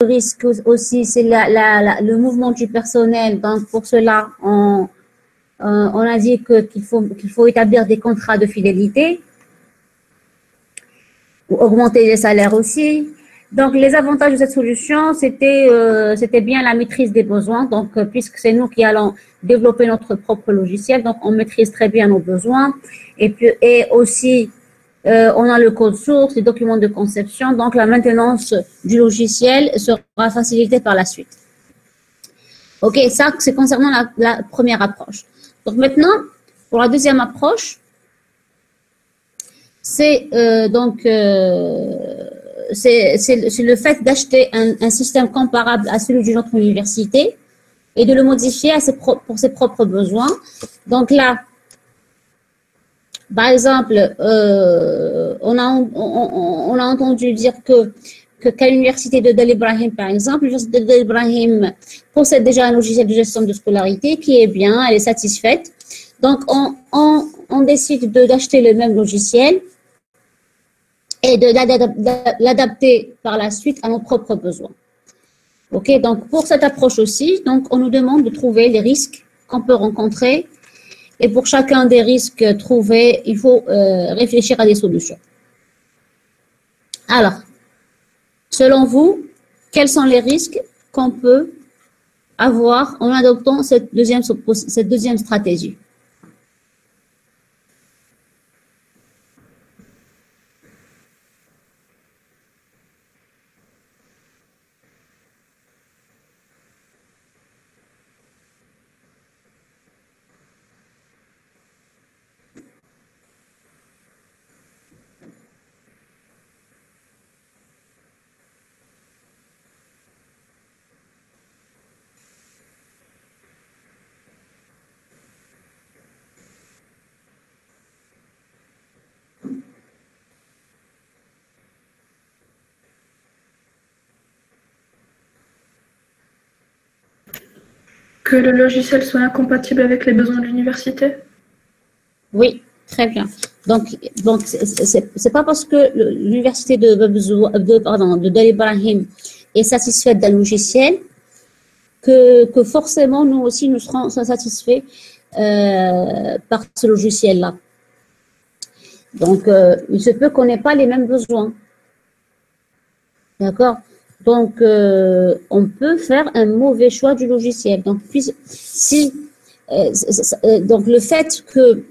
risque aussi, c'est le mouvement du personnel. Donc, pour cela, on a dit qu'il faut établir des contrats de fidélité ou augmenter les salaires aussi. Donc, les avantages de cette solution, c'était bien la maîtrise des besoins. Donc, puisque c'est nous qui allons développer notre propre logiciel, donc on maîtrise très bien nos besoins. Et aussi, on a le code source, les documents de conception. Donc, la maintenance du logiciel sera facilitée par la suite. OK, ça, c'est concernant la première approche. Donc, maintenant, pour la deuxième approche, c'est le fait d'acheter un système comparable à celui d'une autre université et de le modifier pour ses propres besoins. Donc là, par exemple, on a entendu dire qu'à l'université de Del Ibrahim, par exemple, l'université de Del Ibrahim possède déjà un logiciel de gestion de scolarité qui est bien, elle est satisfaite. Donc, on décide d'acheter le même logiciel et de l'adapter par la suite à nos propres besoins. OK, donc pour cette approche aussi, donc on nous demande de trouver les risques qu'on peut rencontrer et pour chacun des risques trouvés, il faut réfléchir à des solutions. Alors, selon vous, quels sont les risques qu'on peut avoir en adoptant cette deuxième stratégie? Que le logiciel soit incompatible avec les besoins de l'université? Oui, très bien. Donc c'est pas parce que l'université de Del Ibrahim est satisfaite d'un logiciel que forcément nous aussi nous serons satisfaits par ce logiciel-là. Donc il se peut qu'on n'ait pas les mêmes besoins. D'accord? Donc, on peut faire un mauvais choix du logiciel. Donc, donc le fait que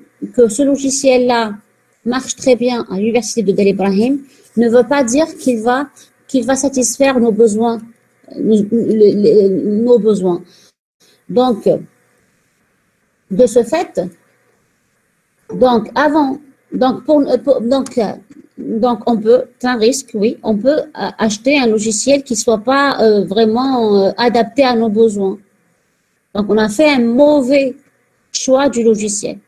ce logiciel-là marche très bien à l'université de Del Ibrahim ne veut pas dire qu'il va satisfaire nos besoins, nos besoins. Donc, de ce fait, donc on peut, c'est un risque, oui, on peut acheter un logiciel qui soit pas vraiment adapté à nos besoins. Donc, on a fait un mauvais choix du logiciel.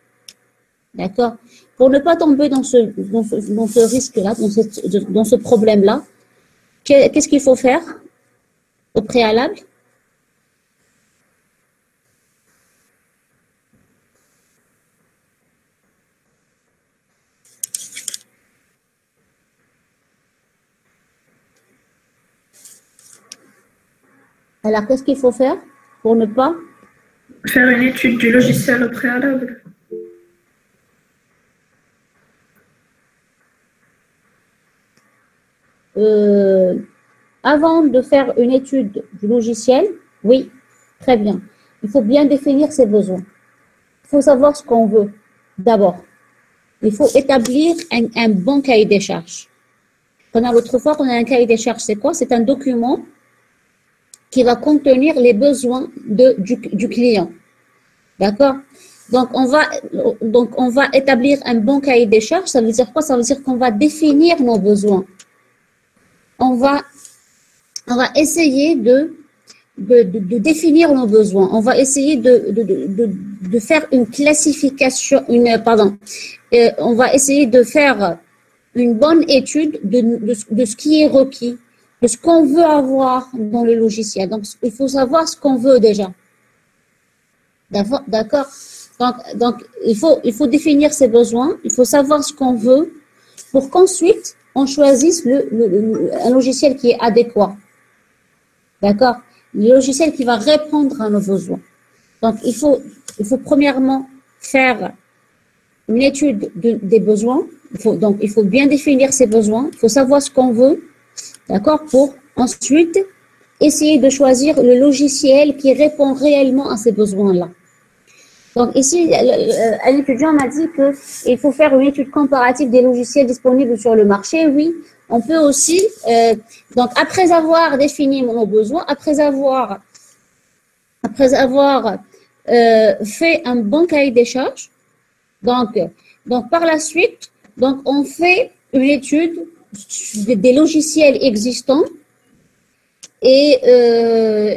D'accord? Pour ne pas tomber dans ce risque-là, dans ce problème-là, qu'est-ce qu'il faut faire au préalable? Alors, qu'est-ce qu'il faut faire pour ne pas faire une étude du logiciel au préalable? Avant de faire une étude du logiciel, oui, très bien. Il faut bien définir ses besoins. Il faut savoir ce qu'on veut d'abord. Il faut établir un bon cahier des charges. L'autre fois, on a un cahier des charges, c'est quoi? C'est un document qui va contenir les besoins du client. D'accord? Donc, on va établir un bon cahier des charges. Ça veut dire quoi? Ça veut dire qu'on va définir nos besoins. On va essayer de définir nos besoins. On va essayer de faire une classification, on va essayer de faire une bonne étude de ce qui est requis, de ce qu'on veut avoir dans le logiciel. Donc, il faut savoir ce qu'on veut déjà. D'accord? Donc, il faut définir ses besoins, il faut savoir ce qu'on veut pour qu'ensuite, on choisisse un logiciel qui est adéquat. D'accord? Le logiciel qui va répondre à nos besoins. Donc, il faut premièrement faire une étude des besoins. Il faut bien définir ses besoins. Il faut savoir ce qu'on veut. D'accord? Pour ensuite essayer de choisir le logiciel qui répond réellement à ces besoins-là. Donc ici, un étudiant m'a dit qu'il faut faire une étude comparative des logiciels disponibles sur le marché. Oui, on peut aussi, donc après avoir défini nos besoins, après avoir fait un bon cahier des charges, donc par la suite, donc on fait une étude des logiciels existants et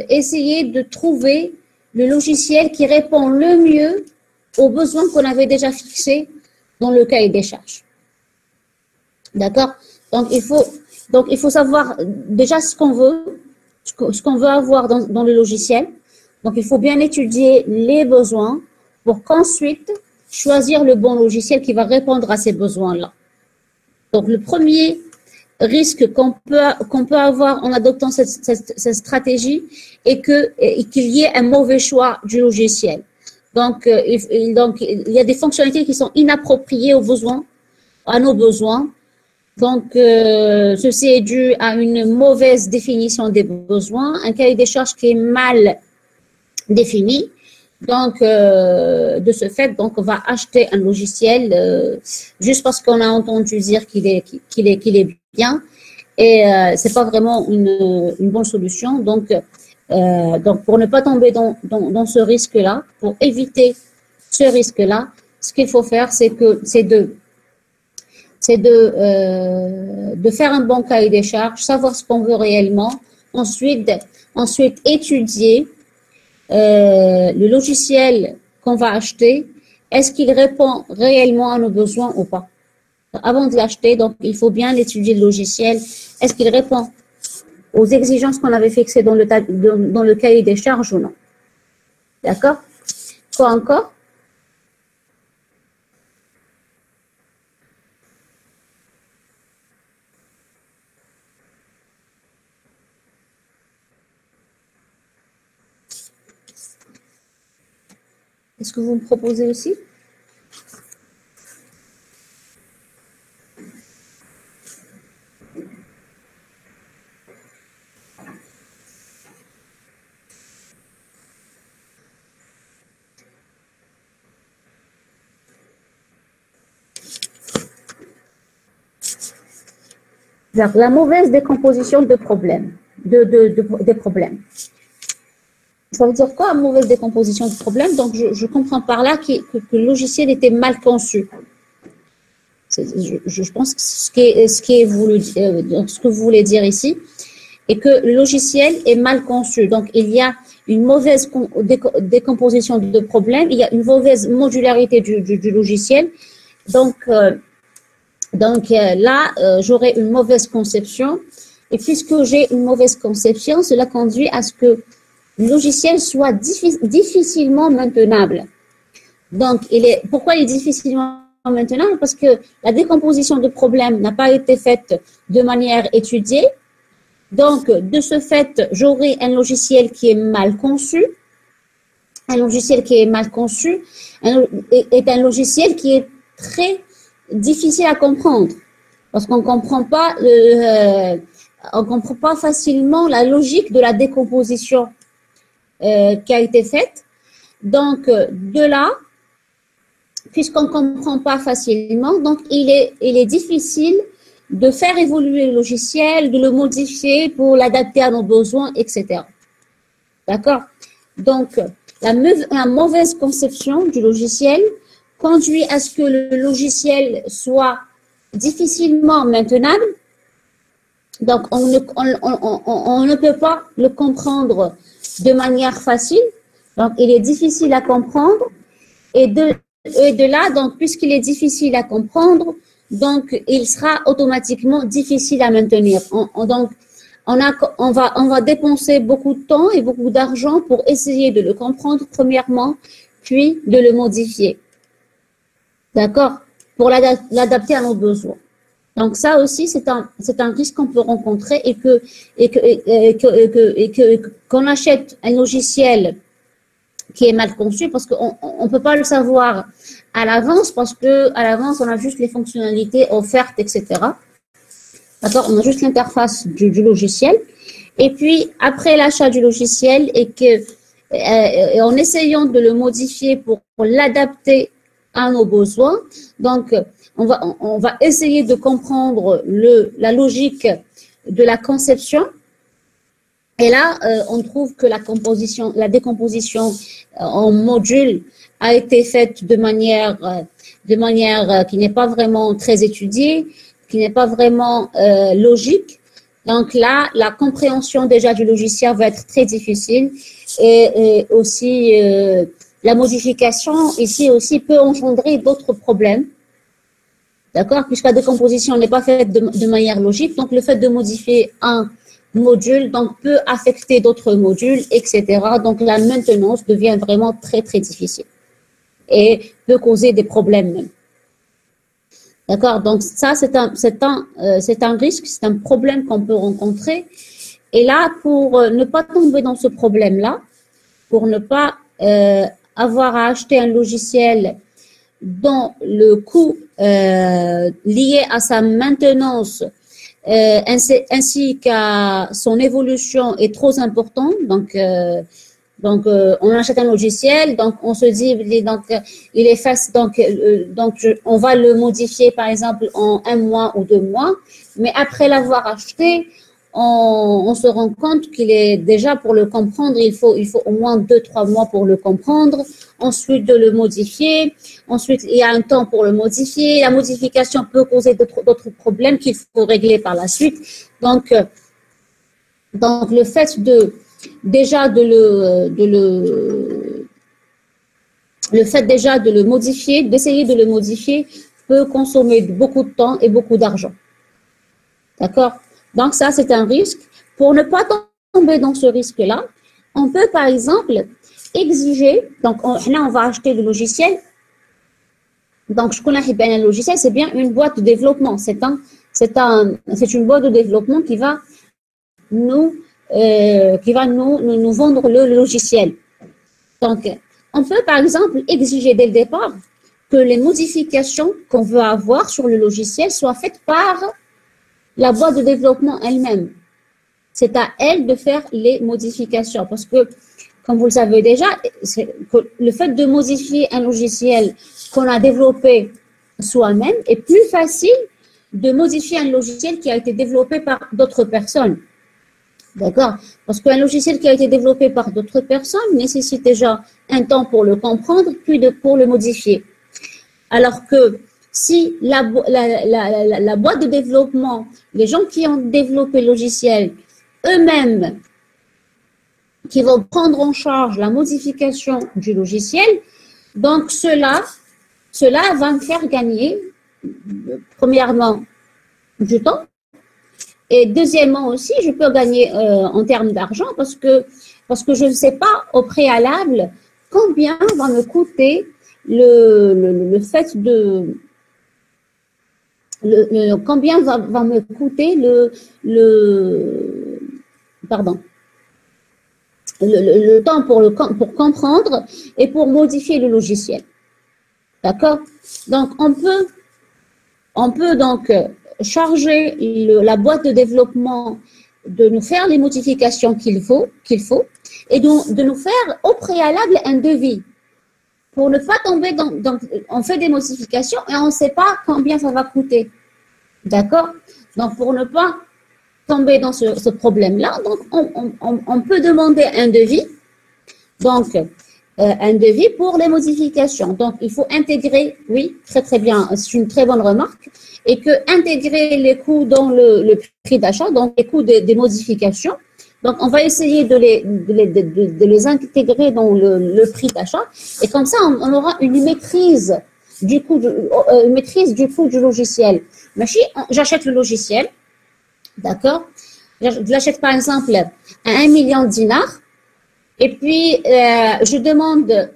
essayer de trouver le logiciel qui répond le mieux aux besoins qu'on avait déjà fixés dans le cahier des charges. D'accord? Donc il faut savoir déjà ce qu'on veut avoir dans le logiciel. Donc il faut bien étudier les besoins pour qu'ensuite choisir le bon logiciel qui va répondre à ces besoins-là. Donc le premier risque qu'on peut avoir en adoptant cette stratégie est qu'il y ait un mauvais choix du logiciel. Donc il y a des fonctionnalités qui sont inappropriées à nos besoins. Donc ceci est dû à une mauvaise définition des besoins, un cahier des charges qui est mal défini. Donc, de ce fait, donc on va acheter un logiciel juste parce qu'on a entendu dire qu'il est bien, et c'est pas vraiment une bonne solution. Donc pour ne pas tomber dans ce risque-là, pour éviter ce risque-là, ce qu'il faut faire, c'est de faire un bon cahier des charges, savoir ce qu'on veut réellement, ensuite étudier le logiciel qu'on va acheter, est-ce qu'il répond réellement à nos besoins ou pas? Avant de l'acheter, donc il faut bien étudier le logiciel. Est-ce qu'il répond aux exigences qu'on avait fixées dans le cahier des charges ou non? D'accord? Quoi encore? Est-ce que vous me proposez aussi? La mauvaise décomposition des problèmes. Ça veut dire quoi, mauvaise décomposition de problème? Donc, je comprends par là que le logiciel était mal conçu. Je pense que ce que vous voulez dire ici est que le logiciel est mal conçu. Donc, il y a une mauvaise décomposition de problème, il y a une mauvaise modularité du logiciel. Donc là, j'aurai une mauvaise conception. Et puisque j'ai une mauvaise conception, cela conduit à ce que le logiciel soit difficilement maintenable. Donc, pourquoi il est difficilement maintenable? Parce que la décomposition de problèmes n'a pas été faite de manière étudiée. Donc, de ce fait, j'aurai un logiciel qui est mal conçu. Un logiciel qui est mal conçu est un logiciel qui est très difficile à comprendre. Parce qu'on comprend pas facilement la logique de la décomposition qui a été faite. Donc, de là, puisqu'on ne comprend pas facilement, donc il est difficile de faire évoluer le logiciel, de le modifier pour l'adapter à nos besoins, etc. D'accord? Donc, la mauvaise conception du logiciel conduit à ce que le logiciel soit difficilement maintenable. Donc, on ne peut pas le comprendre de manière facile. Donc, il est difficile à comprendre. Et de là, donc, puisqu'il est difficile à comprendre, donc, il sera automatiquement difficile à maintenir. Donc, on va dépenser beaucoup de temps et beaucoup d'argent pour essayer de le comprendre premièrement, puis de le modifier. D'accord? Pour l'adapter à nos besoins. Donc ça aussi, c'est un risque qu'on peut rencontrer qu'on achète un logiciel qui est mal conçu parce qu'on ne peut pas le savoir à l'avance parce que à l'avance, on a juste les fonctionnalités offertes, etc. D'accord? On a juste l'interface du logiciel. Et puis, après l'achat du logiciel et en essayant de le modifier pour l'adapter à nos besoins, donc, on va essayer de comprendre la logique de la conception. Et là, on trouve que la décomposition en modules a été faite de manière qui n'est pas vraiment très étudiée, qui n'est pas vraiment logique. Donc là, la compréhension déjà du logiciel va être très difficile et aussi la modification ici aussi peut engendrer d'autres problèmes. D'accord? Puisque la décomposition n'est pas faite de manière logique, donc le fait de modifier un module donc peut affecter d'autres modules, etc. Donc la maintenance devient vraiment très très difficile et peut causer des problèmes même. D'accord? Donc ça c'est un risque, c'est un problème qu'on peut rencontrer. Et là, pour ne pas tomber dans ce problème-là, pour ne pas avoir à acheter un logiciel dont le coût lié à sa maintenance ainsi qu'à son évolution est trop important. Donc, on achète un logiciel, donc on se dit, il est facile, on va le modifier par exemple en 1 mois ou 2 mois, mais après l'avoir acheté, on se rend compte qu'il est déjà pour le comprendre, il faut au moins 2-3 mois pour le comprendre, ensuite de le modifier, ensuite il y a un temps pour le modifier, la modification peut causer d'autres problèmes qu'il faut régler par la suite. Donc le fait de le modifier, d'essayer de le modifier peut consommer beaucoup de temps et beaucoup d'argent. D'accord? Donc ça, c'est un risque. Pour ne pas tomber dans ce risque-là, on peut par exemple exiger, donc là on va acheter le logiciel. Donc je connais bien un logiciel, c'est bien une boîte de développement. C'est une boîte de développement qui va nous vendre le logiciel. Donc, on peut par exemple exiger dès le départ que les modifications qu'on veut avoir sur le logiciel soient faites par la boîte de développement elle-même. C'est à elle de faire les modifications parce que, comme vous le savez déjà, le fait de modifier un logiciel qu'on a développé soi-même est plus facile de modifier un logiciel qui a été développé par d'autres personnes. D'accord? Parce qu'un logiciel qui a été développé par d'autres personnes nécessite déjà un temps pour le comprendre, puis pour le modifier. Alors que si la boîte de développement, les gens qui ont développé le logiciel, eux-mêmes, qui vont prendre en charge la modification du logiciel, donc cela va me faire gagner, premièrement, du temps. Et deuxièmement aussi, je peux gagner en termes d'argent parce que je ne sais pas au préalable combien va me coûter combien va me coûter le temps pour comprendre et pour modifier le logiciel. D'accord? Donc on peut donc charger la boîte de développement de nous faire les modifications qu'il faut et de nous faire au préalable un devis pour ne pas tomber on fait des modifications et on ne sait pas combien ça va coûter. D'accord? Donc, pour ne pas tomber dans ce problème-là, donc on peut demander un devis. Donc, un devis pour les modifications. Donc, il faut intégrer, oui, très très bien, c'est une très bonne remarque, et que intégrer les coûts dans le prix d'achat, donc les coûts des modifications. Donc, on va essayer de les intégrer dans le prix d'achat, et comme ça, on aura une maîtrise du coût du logiciel. Mais si j'achète le logiciel, d'accord, je l'achète par exemple à 1 million de dinars, et puis, je demande,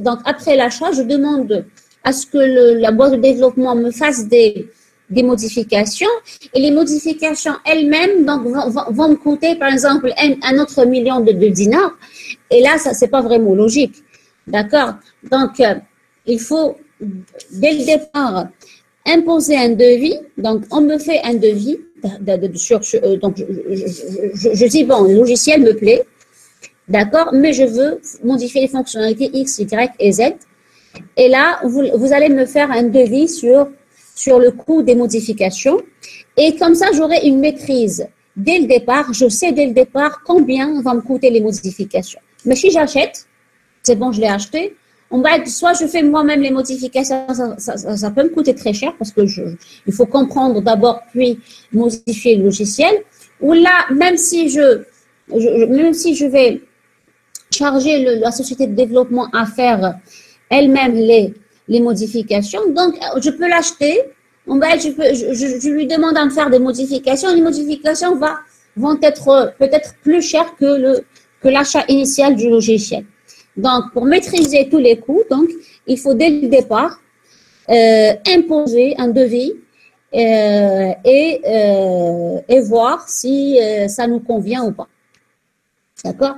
donc après l'achat, je demande à ce que la boîte de développement me fasse des des modifications et les modifications elles-mêmes donc vont me coûter par exemple un autre million de dinars et là ça c'est pas vraiment logique, d'accord? Donc il faut dès le départ imposer un devis. Donc on me fait un devis donc je dis bon, le logiciel me plaît, d'accord, mais je veux modifier les fonctionnalités X, Y et Z. Et là, vous allez me faire un devis sur le coût des modifications. Et comme ça, j'aurai une maîtrise. Dès le départ, je sais dès le départ combien vont me coûter les modifications. Mais si j'achète, c'est bon, je l'ai acheté, soit je fais moi-même les modifications, ça peut me coûter très cher parce que il faut comprendre d'abord puis modifier le logiciel. Ou là, même si je vais charger la société de développement à faire elle-même les modifications. Donc, je peux l'acheter. Je lui demande à me faire des modifications. Les modifications vont être peut-être plus chères que l'achat initial du logiciel. Donc, pour maîtriser tous les coûts, donc, il faut dès le départ imposer un devis et voir si ça nous convient ou pas. D'accord?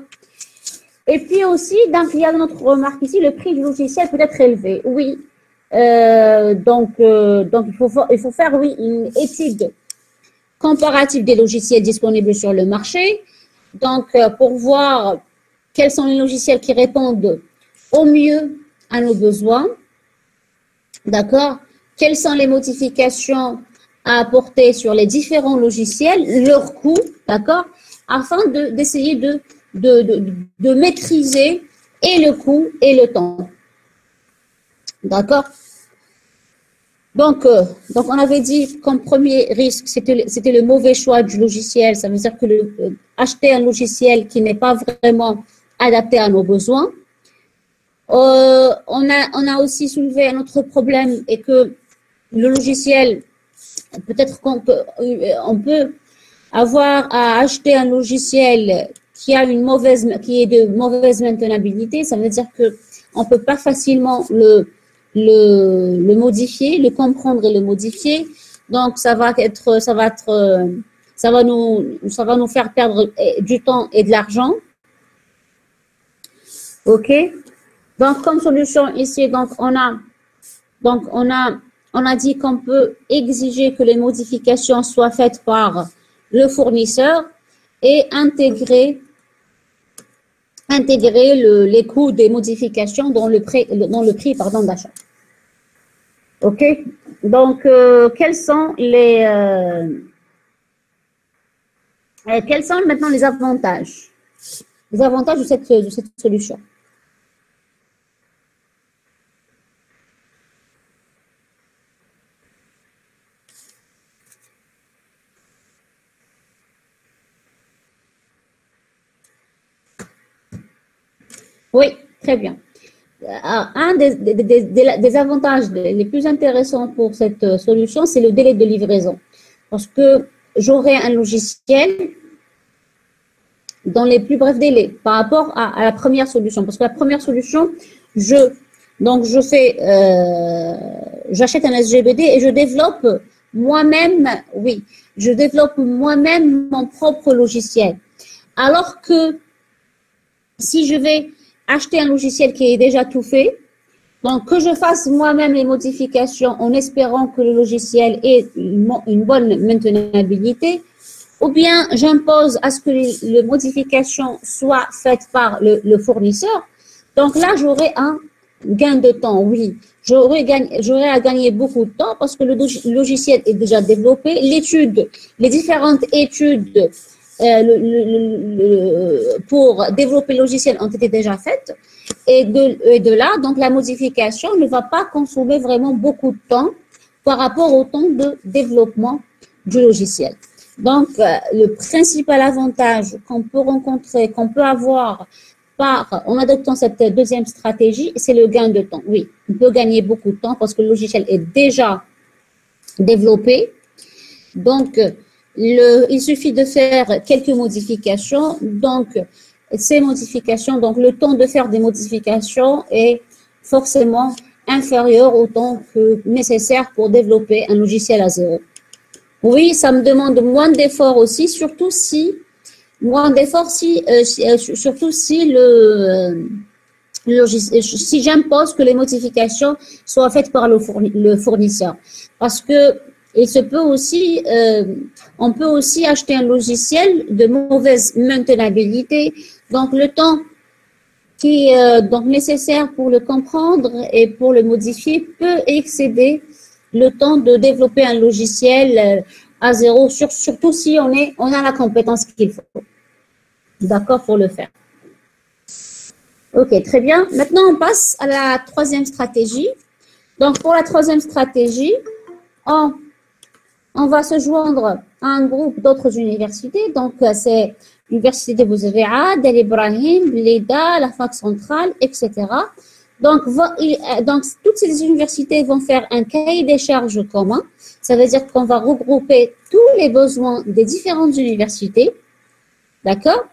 Et puis aussi, donc, il y a une autre remarque ici, le prix du logiciel peut être élevé. Oui. Donc il faut faire, oui, une étude comparative des logiciels disponibles sur le marché. Donc, pour voir quels sont les logiciels qui répondent au mieux à nos besoins. D'accord? Quelles sont les modifications à apporter sur les différents logiciels, leur coût, d'accord? Afin d'essayer de maîtriser et le coût et le temps. D'accord? Donc, on avait dit comme premier risque, c'était le mauvais choix du logiciel. Ça veut dire que acheter un logiciel qui n'est pas vraiment adapté à nos besoins. On a aussi soulevé un autre problème et que le logiciel, peut-être qu'on peut avoir à acheter un logiciel qui est de mauvaise maintenabilité. Ça veut dire que on peut pas facilement le modifier, le comprendre et le modifier. Donc ça va nous faire perdre du temps et de l'argent. OK? Donc comme solution ici, on a dit qu'on peut exiger que les modifications soient faites par le fournisseur et intégrer les coûts des modifications dans le prix d'achat. OK? Donc, quels sont maintenant les avantages? Les avantages de cette solution. Oui, très bien. Un des avantages les plus intéressants pour cette solution, c'est le délai de livraison. Parce que j'aurai un logiciel dans les plus brefs délais par rapport à la première solution. Parce que la première solution, j'achète un SGBD et je développe moi-même, mon propre logiciel. Alors que si je vais acheter un logiciel qui est déjà tout fait, donc que je fasse moi-même les modifications en espérant que le logiciel ait une bonne maintenabilité, ou bien j'impose à ce que les modifications soient faites par le fournisseur. Donc là, j'aurai un gain de temps, oui. J'aurai à gagner beaucoup de temps parce que le logiciel est déjà développé. Les différentes études pour développer le logiciel ont été déjà faites. Et de là, donc la modification ne va pas consommer vraiment beaucoup de temps par rapport au temps de développement du logiciel. Donc, le principal avantage qu'on peut rencontrer, qu'on peut avoir en adoptant cette deuxième stratégie, c'est le gain de temps. Oui, on peut gagner beaucoup de temps parce que le logiciel est déjà développé. Donc, il suffit de faire quelques modifications. Donc, ces modifications, donc le temps de faire des modifications est forcément inférieur au temps que nécessaire pour développer un logiciel à zéro. Oui, ça me demande moins d'efforts aussi, surtout si surtout si si j'impose que les modifications soient faites par le fournisseur. Parce que il se peut aussi, on peut aussi acheter un logiciel de mauvaise maintenabilité. Donc, le temps qui est donc nécessaire pour le comprendre et pour le modifier peut excéder le temps de développer un logiciel à zéro, surtout si on a la compétence qu'il faut. D'accord, pour le faire. Ok, très bien. Maintenant, on passe à la troisième stratégie. Donc, pour la troisième stratégie, on va se joindre à un groupe d'autres universités. Donc, c'est l'Université de Bouzaïa, d'El Ibrahim, l'EDA, la fac centrale, etc. Donc, toutes ces universités vont faire un cahier des charges commun. Ça veut dire qu'on va regrouper tous les besoins des différentes universités, d'accord,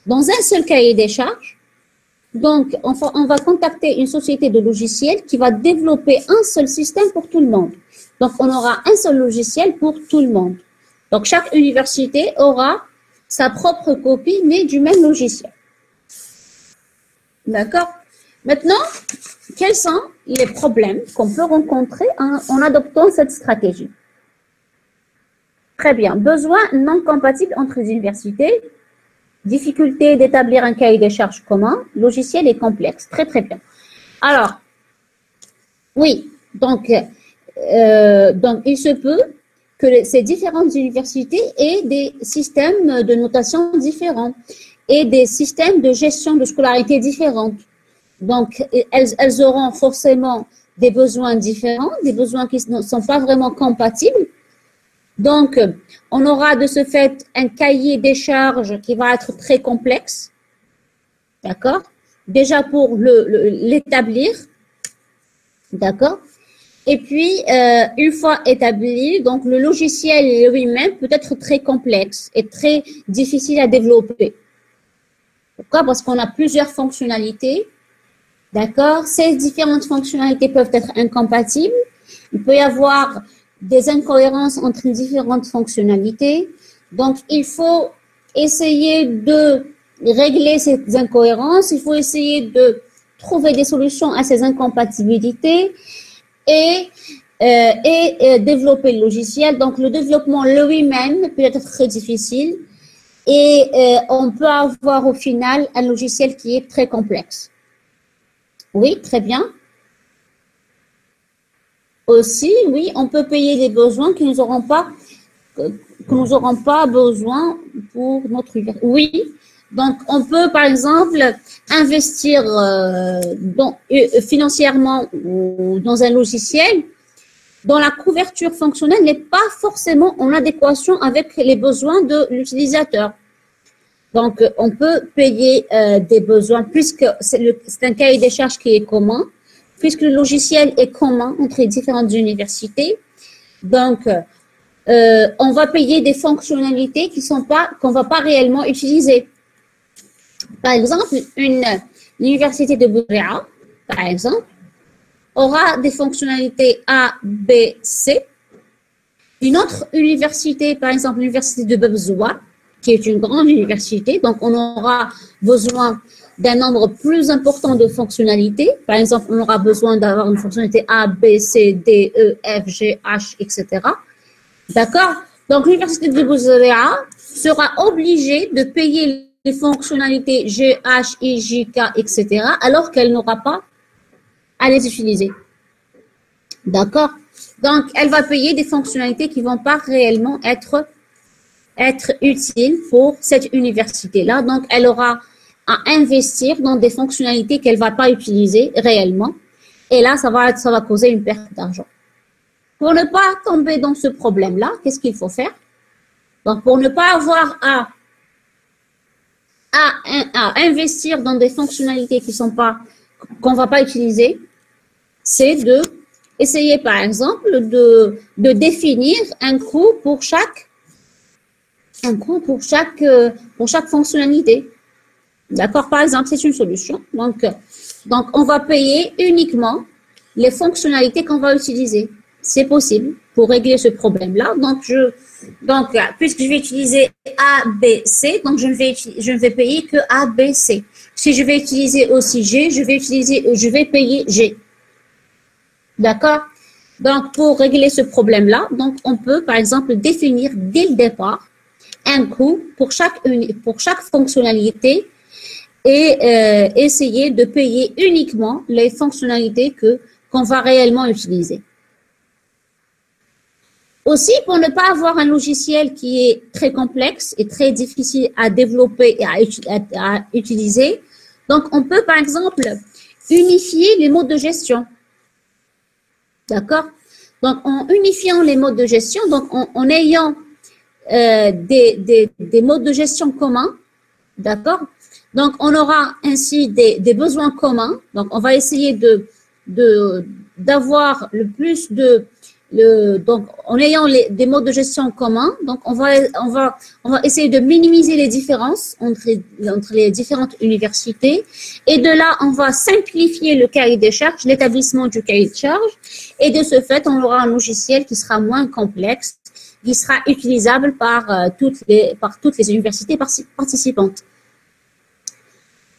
dans un seul cahier des charges. Donc, on va contacter une société de logiciels qui va développer un seul système pour tout le monde. Donc, on aura un seul logiciel pour tout le monde. Donc, chaque université aura sa propre copie, mais du même logiciel. D'accord? Maintenant, quels sont les problèmes qu'on peut rencontrer en adoptant cette stratégie? Très bien. Besoins non compatibles entre les universités. Difficulté d'établir un cahier des charges commun. Logiciel est complexe. Très, très bien. Alors, oui. Donc, il se peut que ces différentes universités aient des systèmes de notation différents et des systèmes de gestion de scolarité différents. Donc, elles auront forcément des besoins différents, des besoins qui ne sont pas vraiment compatibles. Donc, on aura de ce fait un cahier des charges qui va être très complexe. D'accord? Déjà pour l'établir. D'accord? Et puis, une fois établi, donc le logiciel lui-même peut être très complexe et très difficile à développer. Pourquoi? Parce qu'on a plusieurs fonctionnalités. D'accord? Ces différentes fonctionnalités peuvent être incompatibles. Il peut y avoir des incohérences entre les différentes fonctionnalités. Donc, il faut essayer de régler ces incohérences. Il faut essayer de trouver des solutions à ces incompatibilités et développer le logiciel. Donc, le développement lui-même peut être très difficile et on peut avoir au final un logiciel qui est très complexe. Oui, très bien. Aussi, oui, on peut payer des besoins que nous n'aurons pas besoin pour notre université. Oui, donc on peut par exemple investir financièrement dans un logiciel dont la couverture fonctionnelle n'est pas forcément en adéquation avec les besoins de l'utilisateur. Donc, on peut payer des besoins puisque c'est un cahier des charges qui est commun, puisque le logiciel est commun entre les différentes universités. Donc, on va payer des fonctionnalités qu'on va pas réellement utiliser. Par exemple, l'université de Bouzaïa, par exemple, aura des fonctionnalités A, B, C. Une autre université, par exemple, l'université de Bab Zoua, qui est une grande université, donc on aura besoin d'un nombre plus important de fonctionnalités. Par exemple, on aura besoin d'avoir une fonctionnalité A, B, C, D, E, F, G, H, etc. D'accord? Donc, l'université de Bouzaïa sera obligée de payer les fonctionnalités G, H, I, J, K, etc. alors qu'elle n'aura pas à les utiliser. D'accord? Donc, elle va payer des fonctionnalités qui ne vont pas réellement être utiles pour cette université-là. Donc, elle aura à investir dans des fonctionnalités qu'elle ne va pas utiliser réellement. Et là, ça va causer une perte d'argent. Pour ne pas tomber dans ce problème-là, qu'est-ce qu'il faut faire? Donc, pour ne pas avoir à investir dans des fonctionnalités qu'on ne va pas utiliser, c'est de essayer, par exemple, de définir un coût pour chaque fonctionnalité. D'accord? Par exemple, c'est une solution. Donc, on va payer uniquement les fonctionnalités qu'on va utiliser. C'est possible pour régler ce problème-là. Donc, puisque je vais utiliser A, B, C, donc je ne vais payer que A, B, C. Si je vais utiliser aussi G, je vais payer G. D'accord? Donc, pour régler ce problème-là, donc on peut, par exemple, définir dès le départ un coût pour chaque fonctionnalité et essayer de payer uniquement les fonctionnalités qu'on va réellement utiliser. Aussi, pour ne pas avoir un logiciel qui est très complexe et très difficile à développer et à utiliser, donc on peut, par exemple, unifier les modes de gestion. D'accord? Donc, en unifiant les modes de gestion, donc en ayant des modes de gestion communs, d'accord? Donc, on aura ainsi des besoins communs. Donc, on va essayer d'avoir le plus donc, en ayant des modes de gestion communs, donc on va essayer de minimiser les différences entre les différentes universités. Et de là, on va simplifier le cahier des charges, l'établissement du cahier de charges. Et de ce fait, on aura un logiciel qui sera moins complexe, qui sera utilisable par toutes les universités participantes.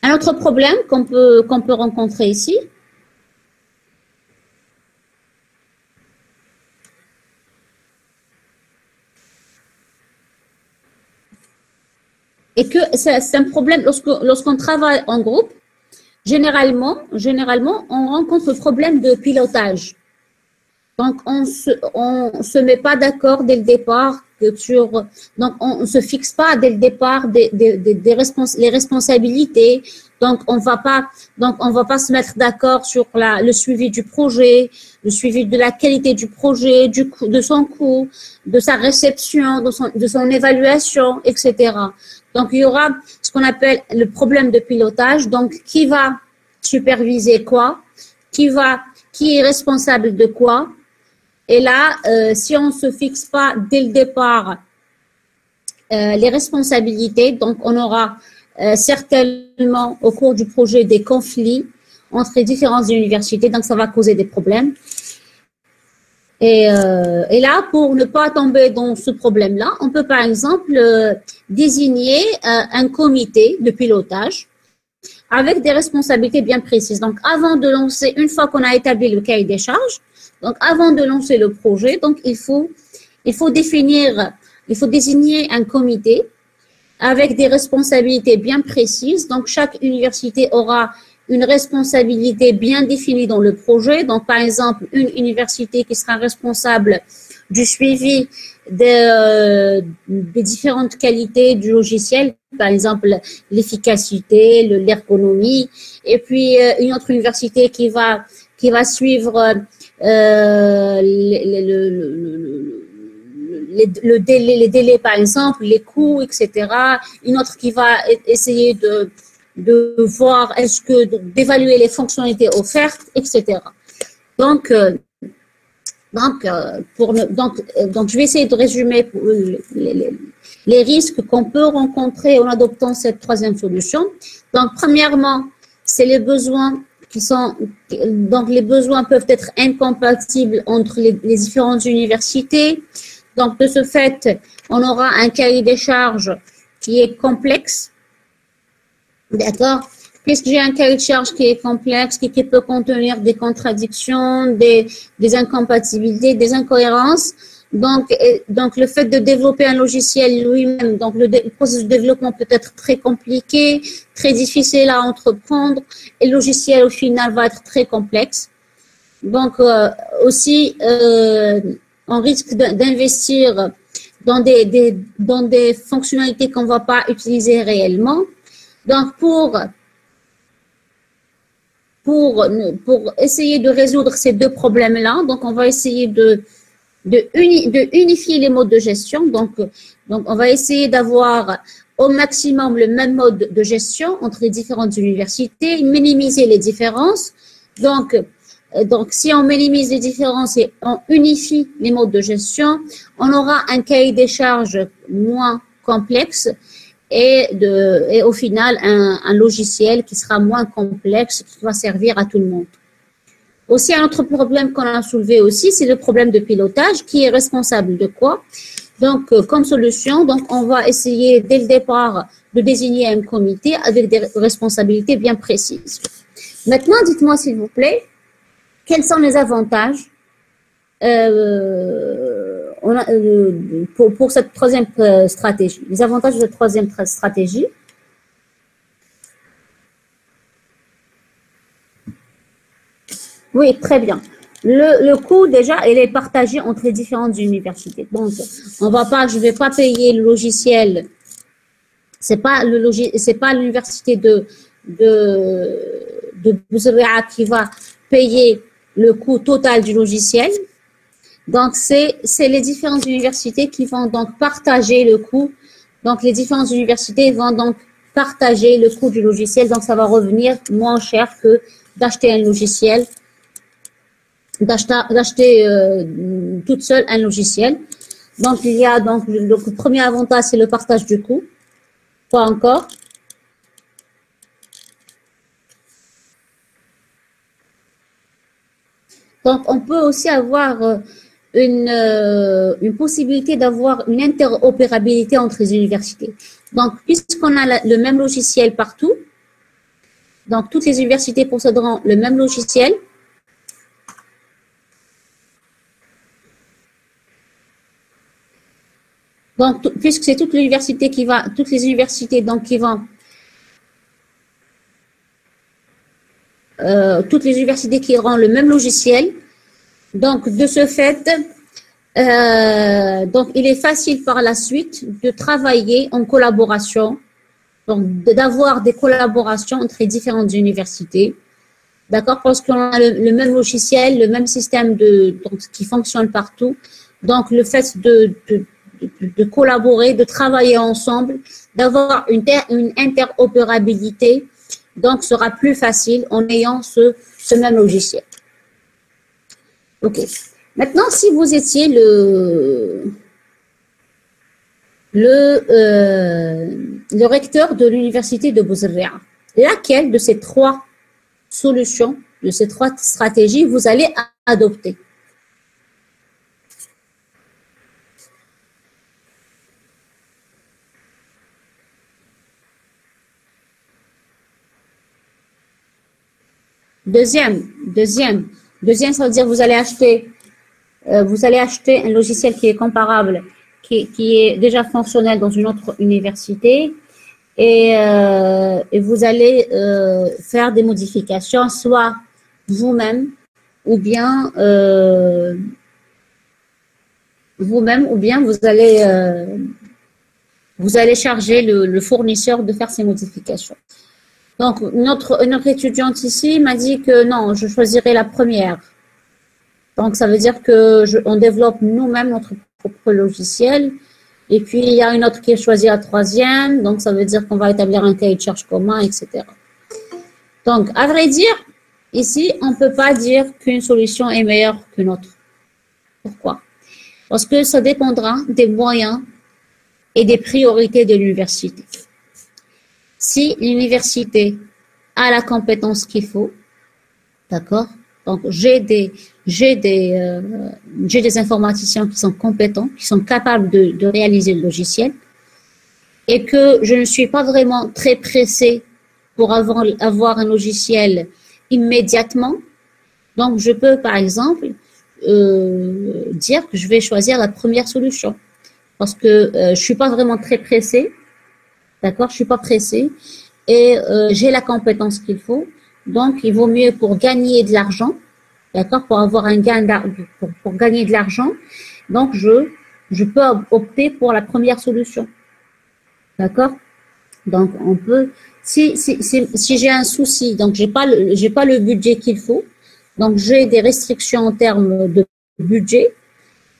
Un autre problème qu'on peut rencontrer ici, et que c'est un problème lorsqu'on travaille en groupe, généralement, on rencontre le problème de pilotage. Donc, on se met pas d'accord dès le départ donc on se fixe pas dès le départ les responsabilités. Donc, on va pas se mettre d'accord sur le suivi du projet, le suivi de la qualité du projet, de son coût, de sa réception, de son évaluation, etc. Donc, il y aura ce qu'on appelle le problème de pilotage. Donc, qui va superviser quoi? Qui est responsable de quoi? Et là, si on ne se fixe pas dès le départ les responsabilités, donc on aura certainement au cours du projet des conflits entre les différentes universités, donc ça va causer des problèmes. Et là, pour ne pas tomber dans ce problème-là, on peut par exemple désigner un comité de pilotage avec des responsabilités bien précises. Donc, avant de lancer, une fois qu'on a établi le cahier des charges, donc avant de lancer le projet, donc il faut désigner un comité avec des responsabilités bien précises. Donc, chaque université aura une responsabilité bien définie dans le projet. Donc, par exemple, une université qui sera responsable du suivi des différentes qualités du logiciel, par exemple l'efficacité, l'ergonomie, et puis une autre université qui va suivre les délais, par exemple, les coûts, etc. Une autre qui va essayer de voir d'évaluer les fonctionnalités offertes, etc. Donc, je vais essayer de résumer les risques qu'on peut rencontrer en adoptant cette troisième solution. Donc, premièrement, c'est les besoins donc les besoins peuvent être incompatibles entre les différentes universités. Donc, de ce fait, on aura un cahier des charges qui est complexe. D'accord? Puisque j'ai un cahier de charges qui est complexe, qui peut contenir des contradictions, des incompatibilités, des incohérences. Donc, le fait de développer un logiciel lui-même, donc le processus de développement peut être très compliqué, très difficile à entreprendre, et le logiciel au final va être très complexe. Donc, aussi, on risque d'investir dans des fonctionnalités qu'on ne va pas utiliser réellement. Donc, pour essayer de résoudre ces deux problèmes-là, donc on va essayer de unifier les modes de gestion. Donc on va essayer d'avoir au maximum le même mode de gestion entre les différentes universités, minimiser les différences. Donc si on minimise les différences et on unifie les modes de gestion, on aura un cahier des charges moins complexe et au final un logiciel qui sera moins complexe, qui va servir à tout le monde. Aussi, un autre problème qu'on a soulevé aussi, c'est le problème de pilotage. Qui est responsable de quoi? Donc, comme solution, donc on va essayer dès le départ de désigner un comité avec des responsabilités bien précises. Maintenant, dites-moi s'il vous plaît, quels sont les avantages pour cette troisième stratégie? Les avantages de cette troisième stratégie. Oui, très bien. Le coût, déjà, il est partagé entre les différentes universités. Donc, je vais pas payer le logiciel. C'est pas l'université de Bouzaouia qui va payer le coût total du logiciel. Donc, c'est les différentes universités qui vont donc partager le coût. Donc, les différentes universités vont donc partager le coût du logiciel. Donc, ça va revenir moins cher que d'acheter un logiciel, d'acheter toute seule un logiciel. Donc, il y a donc le premier avantage, c'est le partage du coût. Pas encore. Donc, on peut aussi avoir une possibilité d'avoir une interopérabilité entre les universités. Donc, puisqu'on a le même logiciel partout, donc toutes les universités posséderont le même logiciel. Donc, puisque c'est toutes les universités qui vont toutes les universités qui auront le même logiciel. Donc, de ce fait, donc il est facile par la suite de travailler en collaboration, donc d'avoir des collaborations entre les différentes universités, d'accord, parce qu'on a le même logiciel, le même système donc, qui fonctionne partout. Donc, le fait de collaborer, de travailler ensemble, d'avoir une interopérabilité, donc sera plus facile en ayant ce même logiciel. Ok. Maintenant, si vous étiez le recteur de l'université de Bouzaouia, laquelle de ces trois solutions, de ces trois stratégies, vous allez adopter? Deuxième, ça veut dire vous allez acheter un logiciel qui est comparable, qui est déjà fonctionnel dans une autre université, et vous allez faire des modifications, soit vous-même, ou bien vous allez charger le fournisseur de faire ces modifications. Donc, notre étudiante ici m'a dit que non, je choisirais la première. Donc, ça veut dire que on développe nous-mêmes notre propre logiciel. Et puis, il y a une autre qui a choisi la troisième. Donc, ça veut dire qu'on va établir un cahier de charge commun, etc. Donc, à vrai dire, ici, on ne peut pas dire qu'une solution est meilleure qu'une autre. Pourquoi? Parce que ça dépendra des moyens et des priorités de l'université. Si l'université a la compétence qu'il faut, d'accord? Donc, j'ai des informaticiens qui sont compétents, qui sont capables de réaliser le logiciel, et que je ne suis pas vraiment très pressée pour avoir un logiciel immédiatement. Donc, je peux, par exemple, dire que je vais choisir la première solution, parce que je suis pas vraiment très pressée. D'accord, je suis pas pressée et j'ai la compétence qu'il faut. Donc, il vaut mieux pour gagner de l'argent, d'accord, pour avoir un gain pour gagner de l'argent. Donc, je peux opter pour la première solution, d'accord. Donc, on peut si j'ai un souci, donc j'ai pas le budget qu'il faut, donc j'ai des restrictions en termes de budget,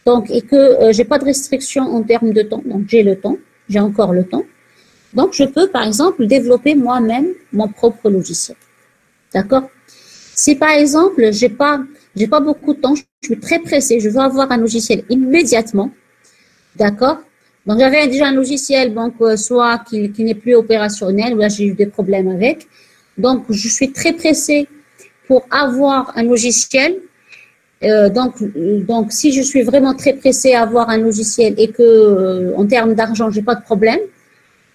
donc et que j'ai pas de restrictions en termes de temps, donc j'ai le temps, j'ai encore le temps. Donc, je peux, par exemple, développer moi-même mon propre logiciel. D'accord? Si, par exemple, j'ai pas beaucoup de temps, je suis très pressée, je veux avoir un logiciel immédiatement. D'accord? Donc, j'avais déjà un logiciel, donc, soit qui n'est plus opérationnel, ou là, j'ai eu des problèmes avec. Donc, je suis très pressée pour avoir un logiciel, donc, si je suis vraiment très pressée à avoir un logiciel et que, en termes d'argent, j'ai pas de problème,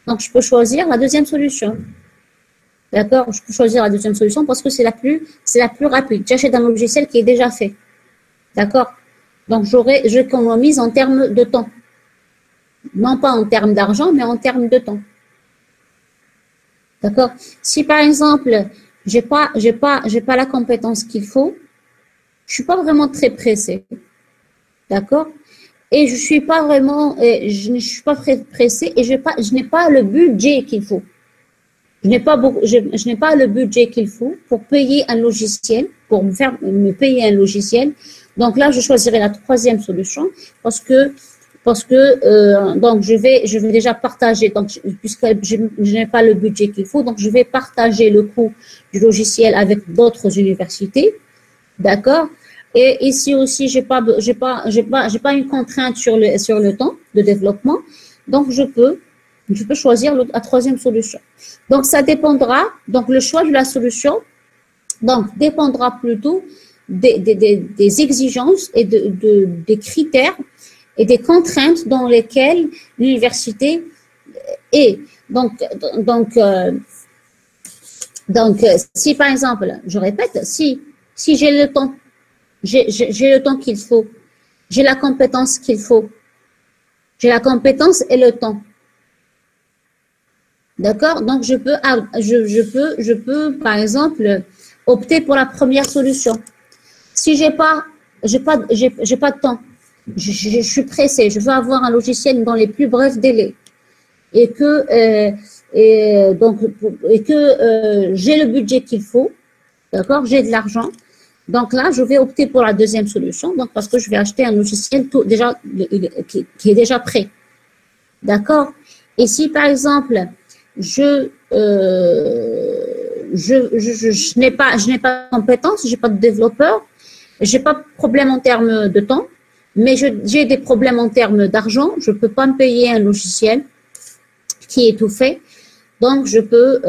donc je peux choisir la deuxième solution. D'accord? Je peux choisir la deuxième solution parce que c'est la plus rapide. J'achète un logiciel qui est déjà fait. D'accord? Donc, j'économise en termes de temps. Non pas en termes d'argent, mais en termes de temps. D'accord? Si par exemple, j'ai pas la compétence qu'il faut, je suis pas vraiment très pressée. D'accord? Et je suis pas vraiment, je ne suis pas très pressée et je n'ai pas le budget qu'il faut. Je n'ai pas le budget qu'il faut pour payer un logiciel, pour me payer un logiciel. Donc là, je choisirai la troisième solution parce que donc je vais déjà partager, donc puisque je n'ai pas le budget qu'il faut, donc je vais partager le coût du logiciel avec d'autres universités. D'accord? Et ici aussi, j'ai pas une contrainte sur le temps de développement. Donc, je peux choisir la troisième solution. Donc, ça dépendra, donc le choix de la solution, donc, dépendra plutôt des exigences et des critères et des contraintes dans lesquelles l'université est. Donc, si par exemple, je répète, si j'ai le temps, j'ai le temps qu'il faut, j'ai la compétence qu'il faut, j'ai la compétence et le temps. D'accord? Donc, je peux, par exemple, opter pour la première solution. Si j'ai pas de temps, je suis pressée, je veux avoir un logiciel dans les plus brefs délais et que j'ai le budget qu'il faut, d'accord? J'ai de l'argent. Donc là, je vais opter pour la deuxième solution, donc parce que je vais acheter un logiciel qui est déjà prêt. D'accord? Et si par exemple, je n'ai pas de compétences, j'ai pas de développeur, j'ai pas de problème en termes de temps, mais j'ai des problèmes en termes d'argent, je peux pas me payer un logiciel qui est tout fait. Donc, je peux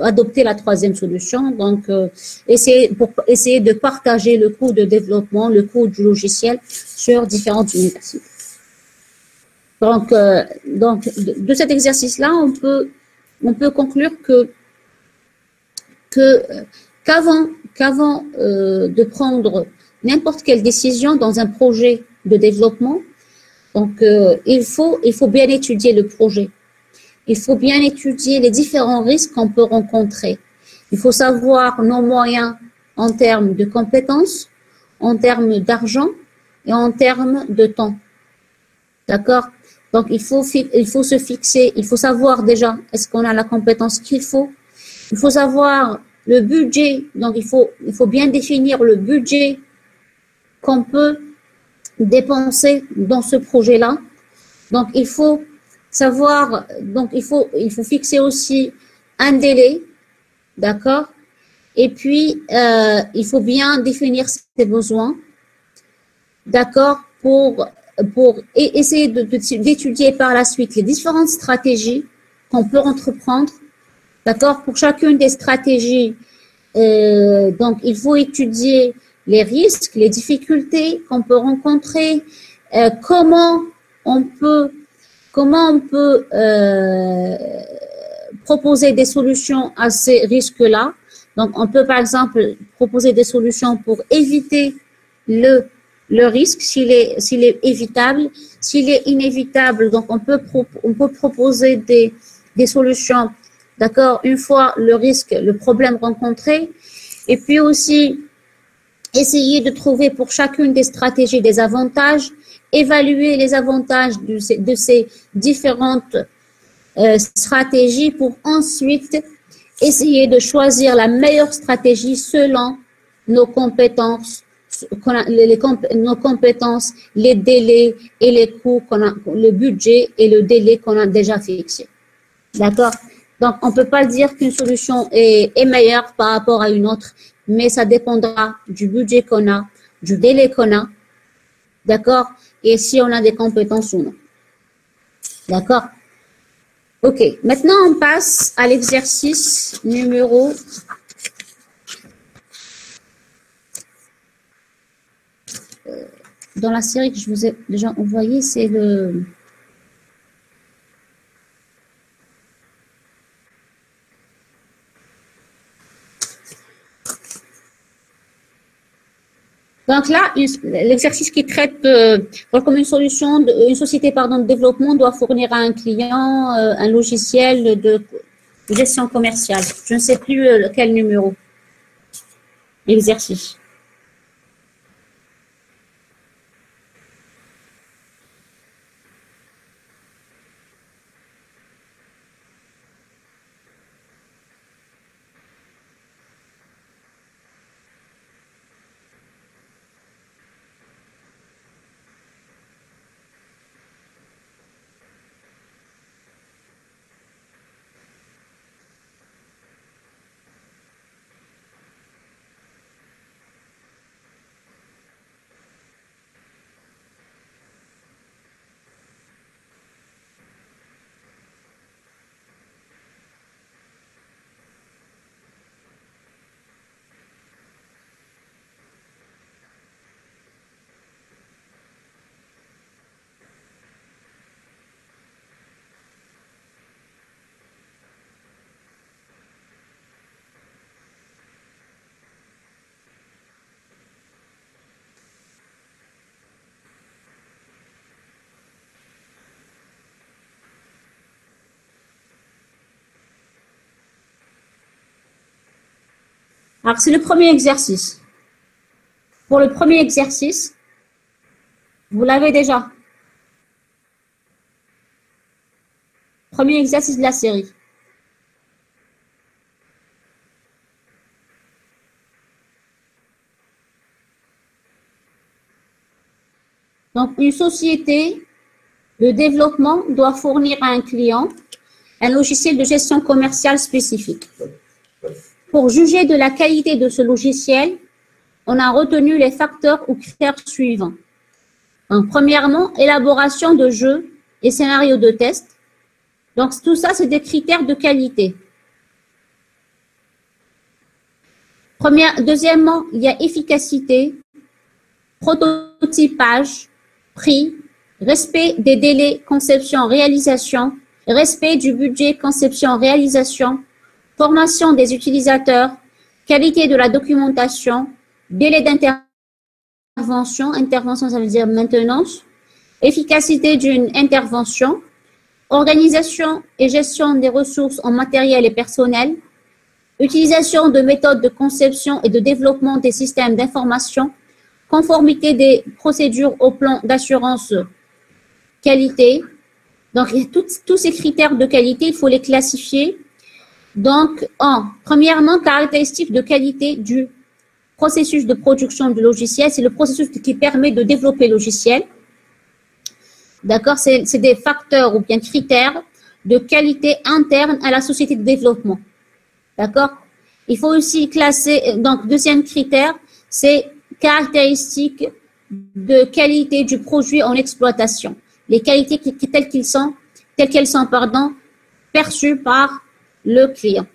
adopter la troisième solution. Donc, essayer de partager le coût de développement, le coût du logiciel sur différentes universités. Donc, de cet exercice-là, on peut conclure qu'avant de prendre n'importe quelle décision dans un projet de développement, donc il faut bien étudier le projet. Il faut bien étudier les différents risques qu'on peut rencontrer. Il faut savoir nos moyens en termes de compétences, en termes d'argent et en termes de temps. D'accord? Donc, il faut se fixer, il faut savoir déjà, est-ce qu'on a la compétence qu'il faut? Il faut savoir le budget, donc il faut bien définir le budget qu'on peut dépenser dans ce projet-là. Donc, il faut savoir, donc il faut fixer aussi un délai, d'accord? Et puis, il faut bien définir ses besoins, d'accord? Pour essayer d'étudier par la suite les différentes stratégies qu'on peut entreprendre, d'accord? Pour chacune des stratégies, donc il faut étudier les risques, les difficultés qu'on peut rencontrer, comment on peut proposer des solutions à ces risques-là. Donc, on peut, par exemple, proposer des solutions pour éviter le risque s'il est évitable. S'il est inévitable, donc on peut proposer des solutions, d'accord, une fois le problème rencontré. Et puis aussi, essayer de trouver pour chacune des stratégies des avantages, évaluer les avantages de ces différentes stratégies pour ensuite essayer de choisir la meilleure stratégie selon nos compétences, nos compétences, les délais et les coûts le budget et le délai qu'on a déjà fixé. D'accord? Donc, on peut pas dire qu'une solution est meilleure par rapport à une autre, mais ça dépendra du budget qu'on a, du délai qu'on a, d'accord? Et si on a des compétences ou non. D'accord? Ok. Maintenant, on passe à l'exercice numéro dans la série que je vous ai déjà envoyée, c'est le... Donc là, l'exercice qui traite comme une solution, une société de développement doit fournir à un client un logiciel de gestion commerciale. Je ne sais plus quel numéro. L'exercice. Alors, c'est le premier exercice. Pour le premier exercice, vous l'avez déjà. Premier exercice de la série. Donc, une société de développement doit fournir à un client un logiciel de gestion commerciale spécifique. Pour juger de la qualité de ce logiciel, on a retenu les facteurs ou critères suivants. Donc, premièrement, élaboration de jeux et scénarios de test. Donc, tout ça, c'est des critères de qualité. Deuxièmement, il y a efficacité, prototypage, prix, respect des délais conception-réalisation, respect du budget conception-réalisation, formation des utilisateurs, qualité de la documentation, délai d'intervention, intervention ça veut dire maintenance, efficacité d'une intervention, organisation et gestion des ressources en matériel et personnel, utilisation de méthodes de conception et de développement des systèmes d'information, conformité des procédures au plan d'assurance qualité. Donc, tous ces critères de qualité, il faut les classifier. Donc, premièrement, caractéristiques de qualité du processus de production du logiciel. C'est le processus qui permet de développer le logiciel. D'accord? C'est des facteurs ou bien critères de qualité interne à la société de développement. D'accord? Il faut aussi classer, donc, deuxième critère, c'est caractéristiques de qualité du produit en exploitation. Les qualités telles qu'elles sont, perçues par le client.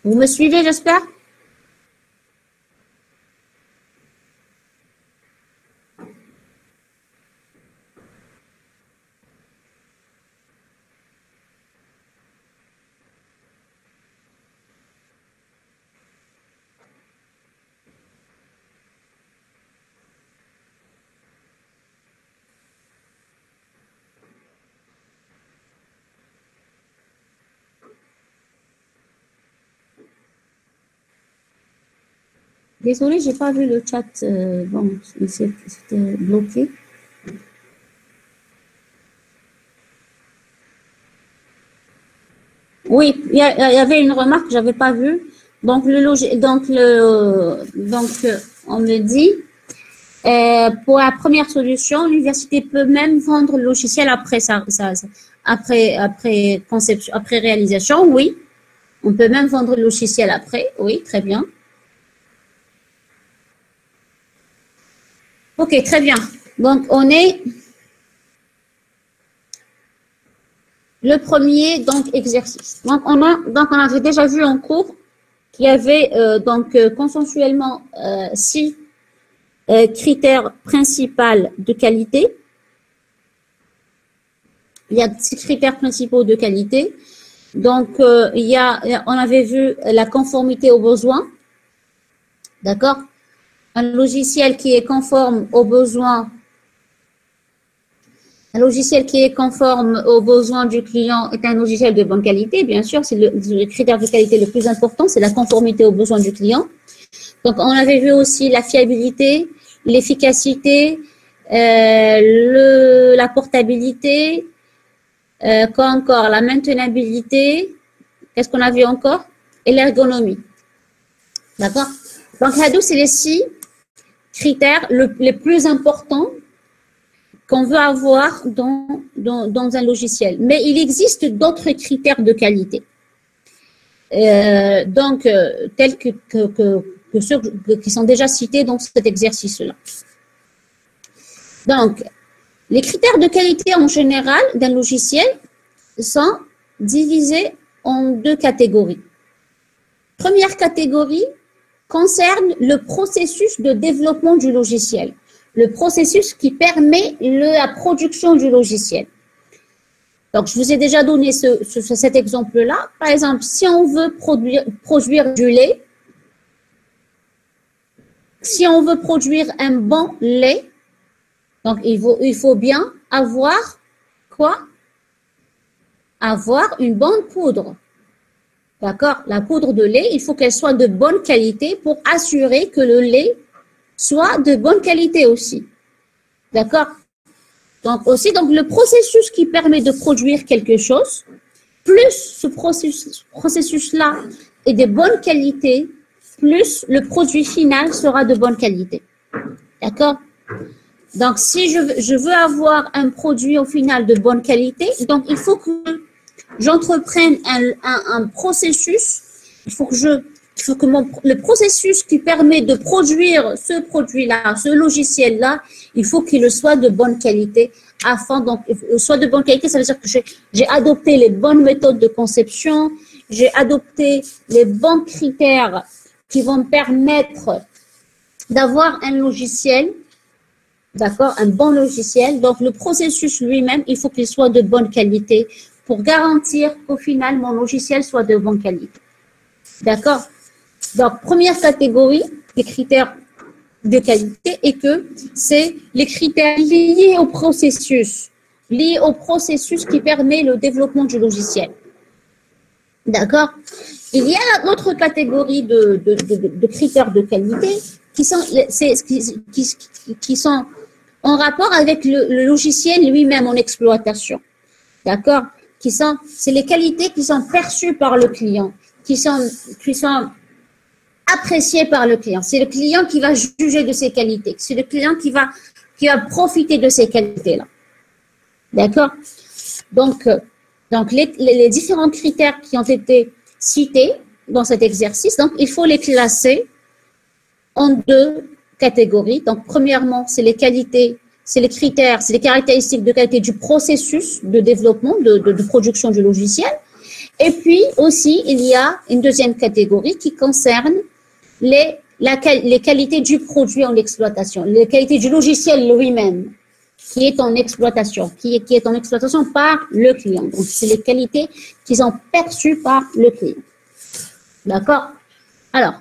Vous me suivez, j'espère? Désolée, j'ai pas vu le chat. Bon, c'était bloqué. Oui, il y avait une remarque que j'avais pas vue. Donc on me dit pour la première solution, l'université peut même vendre le logiciel après conception, après réalisation. Oui, on peut même vendre le logiciel après. Oui, très bien. Ok, très bien. Donc, on est le premier exercice. Donc, on avait déjà vu en cours qu'il y avait consensuellement 6 critères principaux de qualité. Il y a 6 critères principaux de qualité. Donc, on avait vu la conformité aux besoins. D'accord? Un logiciel qui est conforme aux besoins. Un logiciel qui est conforme aux besoins du client est un logiciel de bonne qualité. Bien sûr, c'est le critère de qualité le plus important, c'est la conformité aux besoins du client. Donc, on avait vu aussi la fiabilité, l'efficacité, la portabilité, quoi encore, la maintenabilité. Qu'est-ce qu'on a vu encore? Et l'ergonomie. D'accord? Donc, Hadoop, c'est les 6 critères les plus importants qu'on veut avoir dans un logiciel. Mais il existe d'autres critères de qualité. Tels que ceux qui sont déjà cités dans cet exercice-là. Donc, les critères de qualité en général d'un logiciel sont divisés en 2 catégories. Première catégorie concerne le processus de développement du logiciel, le processus qui permet la production du logiciel. Donc, je vous ai déjà donné cet exemple-là. Par exemple, si on veut produire du lait, si on veut produire un bon lait, donc il faut bien avoir quoi? Avoir une bonne poudre. D'accord? La poudre de lait, il faut qu'elle soit de bonne qualité pour assurer que le lait soit de bonne qualité aussi. D'accord? Donc, le processus qui permet de produire quelque chose, plus ce processus-là est de bonne qualité, plus le produit final sera de bonne qualité. D'accord? Donc, si je veux avoir un produit au final de bonne qualité, donc il faut que j'entreprenne un processus, il faut que le processus qui permet de produire ce produit-là, ce logiciel-là, il faut qu'il soit de bonne qualité. Soit de bonne qualité, ça veut dire que j'ai adopté les bonnes méthodes de conception, j'ai adopté les bons critères qui vont me permettre d'avoir un logiciel, d'accord, un bon logiciel. Donc, le processus lui-même, il faut qu'il soit de bonne qualité pour garantir qu'au final, mon logiciel soit de bonne qualité. D'accord? Donc, première catégorie des critères de qualité et que c'est les critères liés au processus qui permet le développement du logiciel. D'accord? Il y a d'autres catégories de critères de qualité qui sont en rapport avec le logiciel lui-même en exploitation. D'accord? C'est les qualités qui sont perçues par le client, qui sont appréciées par le client. C'est le client qui va juger de ces qualités. C'est le client qui va profiter de ces qualités-là. D'accord? Donc les différents critères qui ont été cités dans cet exercice, donc il faut les classer en 2 catégories. Donc, premièrement, c'est les qualités, c'est les critères, c'est les caractéristiques de qualité du processus de développement, de production du logiciel. Et puis aussi, il y a une deuxième catégorie qui concerne les qualités du produit en exploitation, les qualités du logiciel lui-même qui est en exploitation, qui est en exploitation par le client. Donc, c'est les qualités qui sont perçues par le client. D'accord? Alors,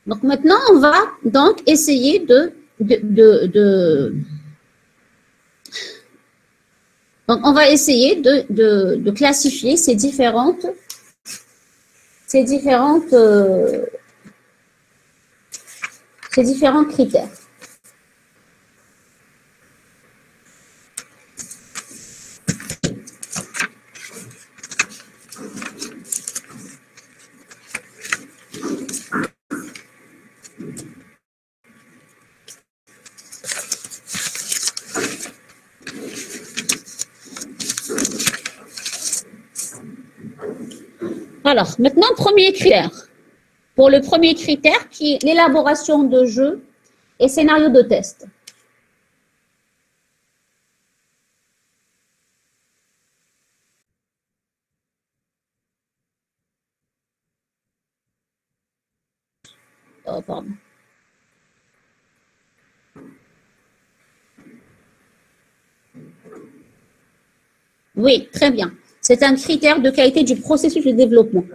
donc maintenant, on va donc essayer donc on va essayer de classifier ces différents critères. Alors, maintenant, premier critère. Pour le premier critère, qui est l'élaboration de jeux et scénarios de test. Oh, pardon. Oui, très bien. C'est un critère de qualité du processus de développement.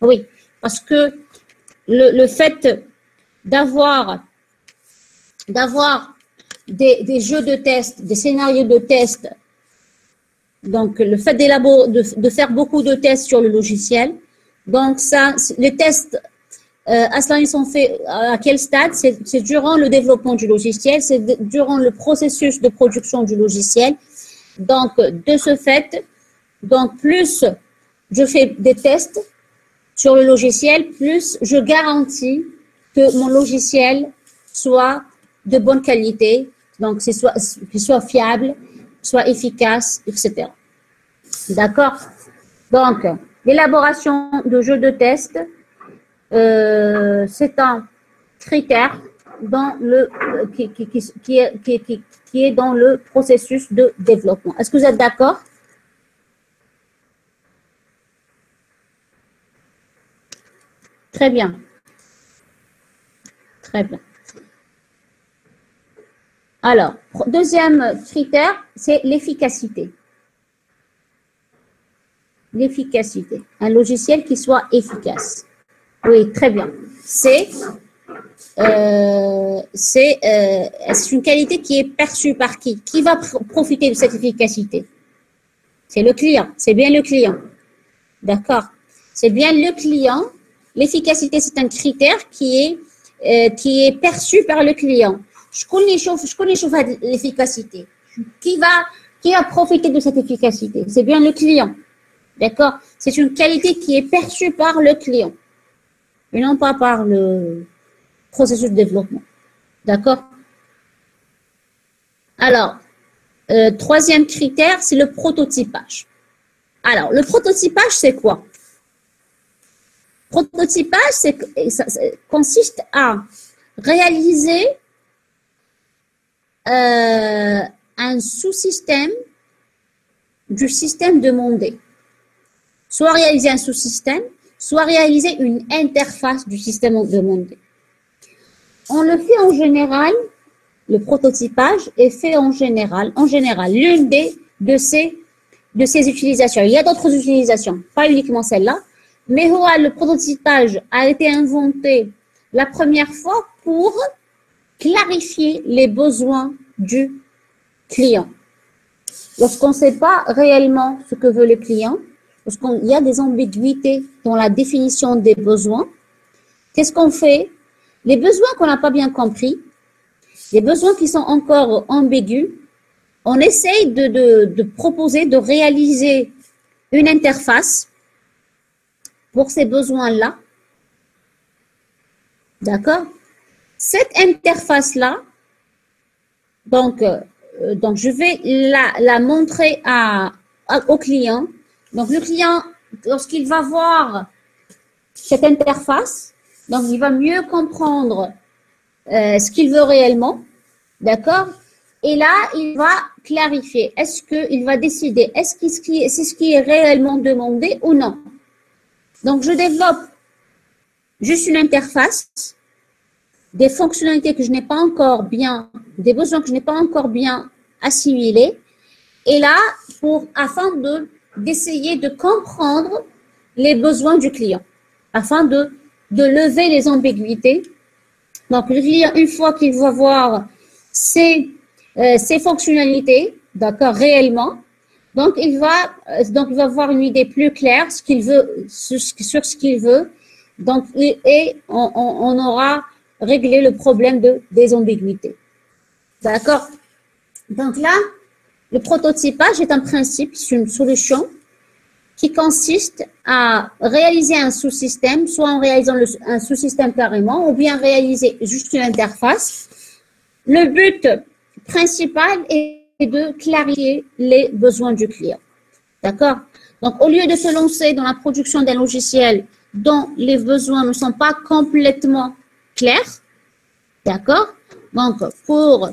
Oui, parce que le fait d'avoir des jeux de test, des scénarios de test, donc le fait de faire beaucoup de tests sur le logiciel, donc ça, les tests, Aslan, ils sont faits à quel stade? C'est durant le développement du logiciel, c'est durant le processus de production du logiciel. Donc, de ce fait, donc plus je fais des tests sur le logiciel, plus je garantis que mon logiciel soit de bonne qualité, donc qu'il soit fiable, soit efficace, etc. D'accord? Donc, l'élaboration de jeux de test, c'est un critère dans qui est dans le processus de développement. Est-ce que vous êtes d'accord? Très bien. Très bien. Alors, deuxième critère, c'est l'efficacité. L'efficacité. Un logiciel qui soit efficace. Oui, très bien. C'est une qualité qui est perçue par qui? Qui va profiter de cette efficacité? C'est le client. C'est bien le client. D'accord? C'est bien le client. L'efficacité, c'est un critère qui est perçu par le client. Je connais l'efficacité. Qui va profiter de cette efficacité? C'est bien le client. D'accord? C'est une qualité qui est perçue par le client et non pas par le processus de développement. D'accord? Alors, troisième critère, c'est le prototypage. Alors, le prototypage, c'est quoi? Prototypage, ça consiste à réaliser un sous-système du système demandé. Soit réaliser un sous-système, soit réaliser une interface du système demandé. On le fait en général, le prototypage est fait en général, l'une de ces utilisations. Il y a d'autres utilisations, pas uniquement celle-là, mais le prototypage a été inventé la première fois pour clarifier les besoins du client. Lorsqu'on ne sait pas réellement ce que veut le client, lorsqu'il y a des ambiguïtés dans la définition des besoins, qu'est-ce qu'on fait? Les besoins qu'on n'a pas bien compris, les besoins qui sont encore ambigus, on essaye de proposer, de réaliser une interface pour ces besoins-là. D'accord? Cette interface-là, donc je vais la montrer au client. Donc, le client, lorsqu'il va voir cette interface, donc il va mieux comprendre ce qu'il veut réellement, d'accord? Et là, il va clarifier. Est-ce qu'il va décider, c'est ce qui est réellement demandé ou non? Donc, je développe juste une interface, des fonctionnalités que je n'ai pas encore bien, des besoins que je n'ai pas encore bien assimilés, et là, afin d'essayer de comprendre les besoins du client, afin de lever les ambiguïtés. Donc, le client, une fois qu'il va voir ces fonctionnalités, d'accord, réellement, donc il va avoir une idée plus claire sur ce qu'il veut. Donc, et on aura réglé le problème des ambiguïtés. D'accord? Donc là, le prototypage est un principe, c'est une solution qui consiste à réaliser un sous-système, soit en réalisant un sous-système carrément, ou bien réaliser juste une interface. Le but principal est de clarifier les besoins du client. D'accord? Donc, au lieu de se lancer dans la production d'un logiciel dont les besoins ne sont pas complètement clairs, d'accord? Donc, pour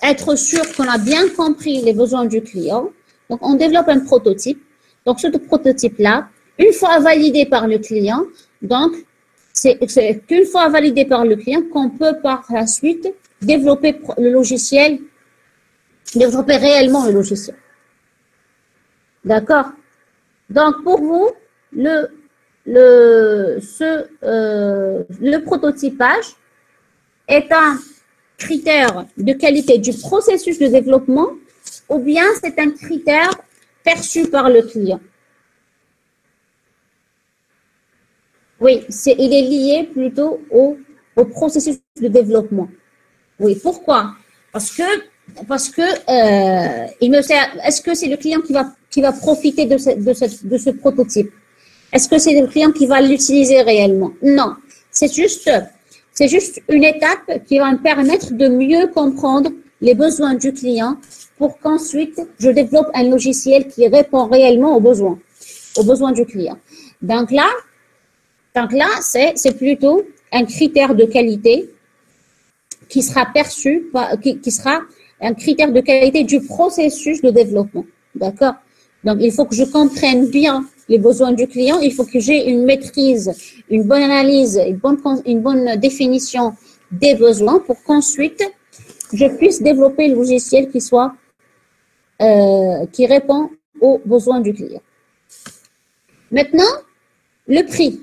être sûr qu'on a bien compris les besoins du client, donc on développe un prototype. Donc, ce prototype-là, une fois validé par le client, donc c'est qu'une fois validé par le client qu'on peut par la suite développer le logiciel, développer réellement le logiciel. D'accord? Donc, pour vous, le prototypage est un critère de qualité du processus de développement ou bien c'est un critère perçu par le client? Oui, il est lié plutôt au processus de développement. Oui, pourquoi? Parce que est-ce que c'est le client qui va profiter de ce prototype? Est-ce que c'est le client qui va l'utiliser réellement? Non, c'est juste une étape qui va me permettre de mieux comprendre les besoins du client pour qu'ensuite je développe un logiciel qui répond réellement aux besoins du client. Donc là, c'est plutôt un critère de qualité qui sera perçu, qui sera un critère de qualité du processus de développement. D'accord? Donc, il faut que je comprenne bien les besoins du client. Il faut que j'ai une maîtrise, une bonne analyse, une bonne définition des besoins pour qu'ensuite, je puisse développer le logiciel qui répond aux besoins du client. Maintenant, le prix.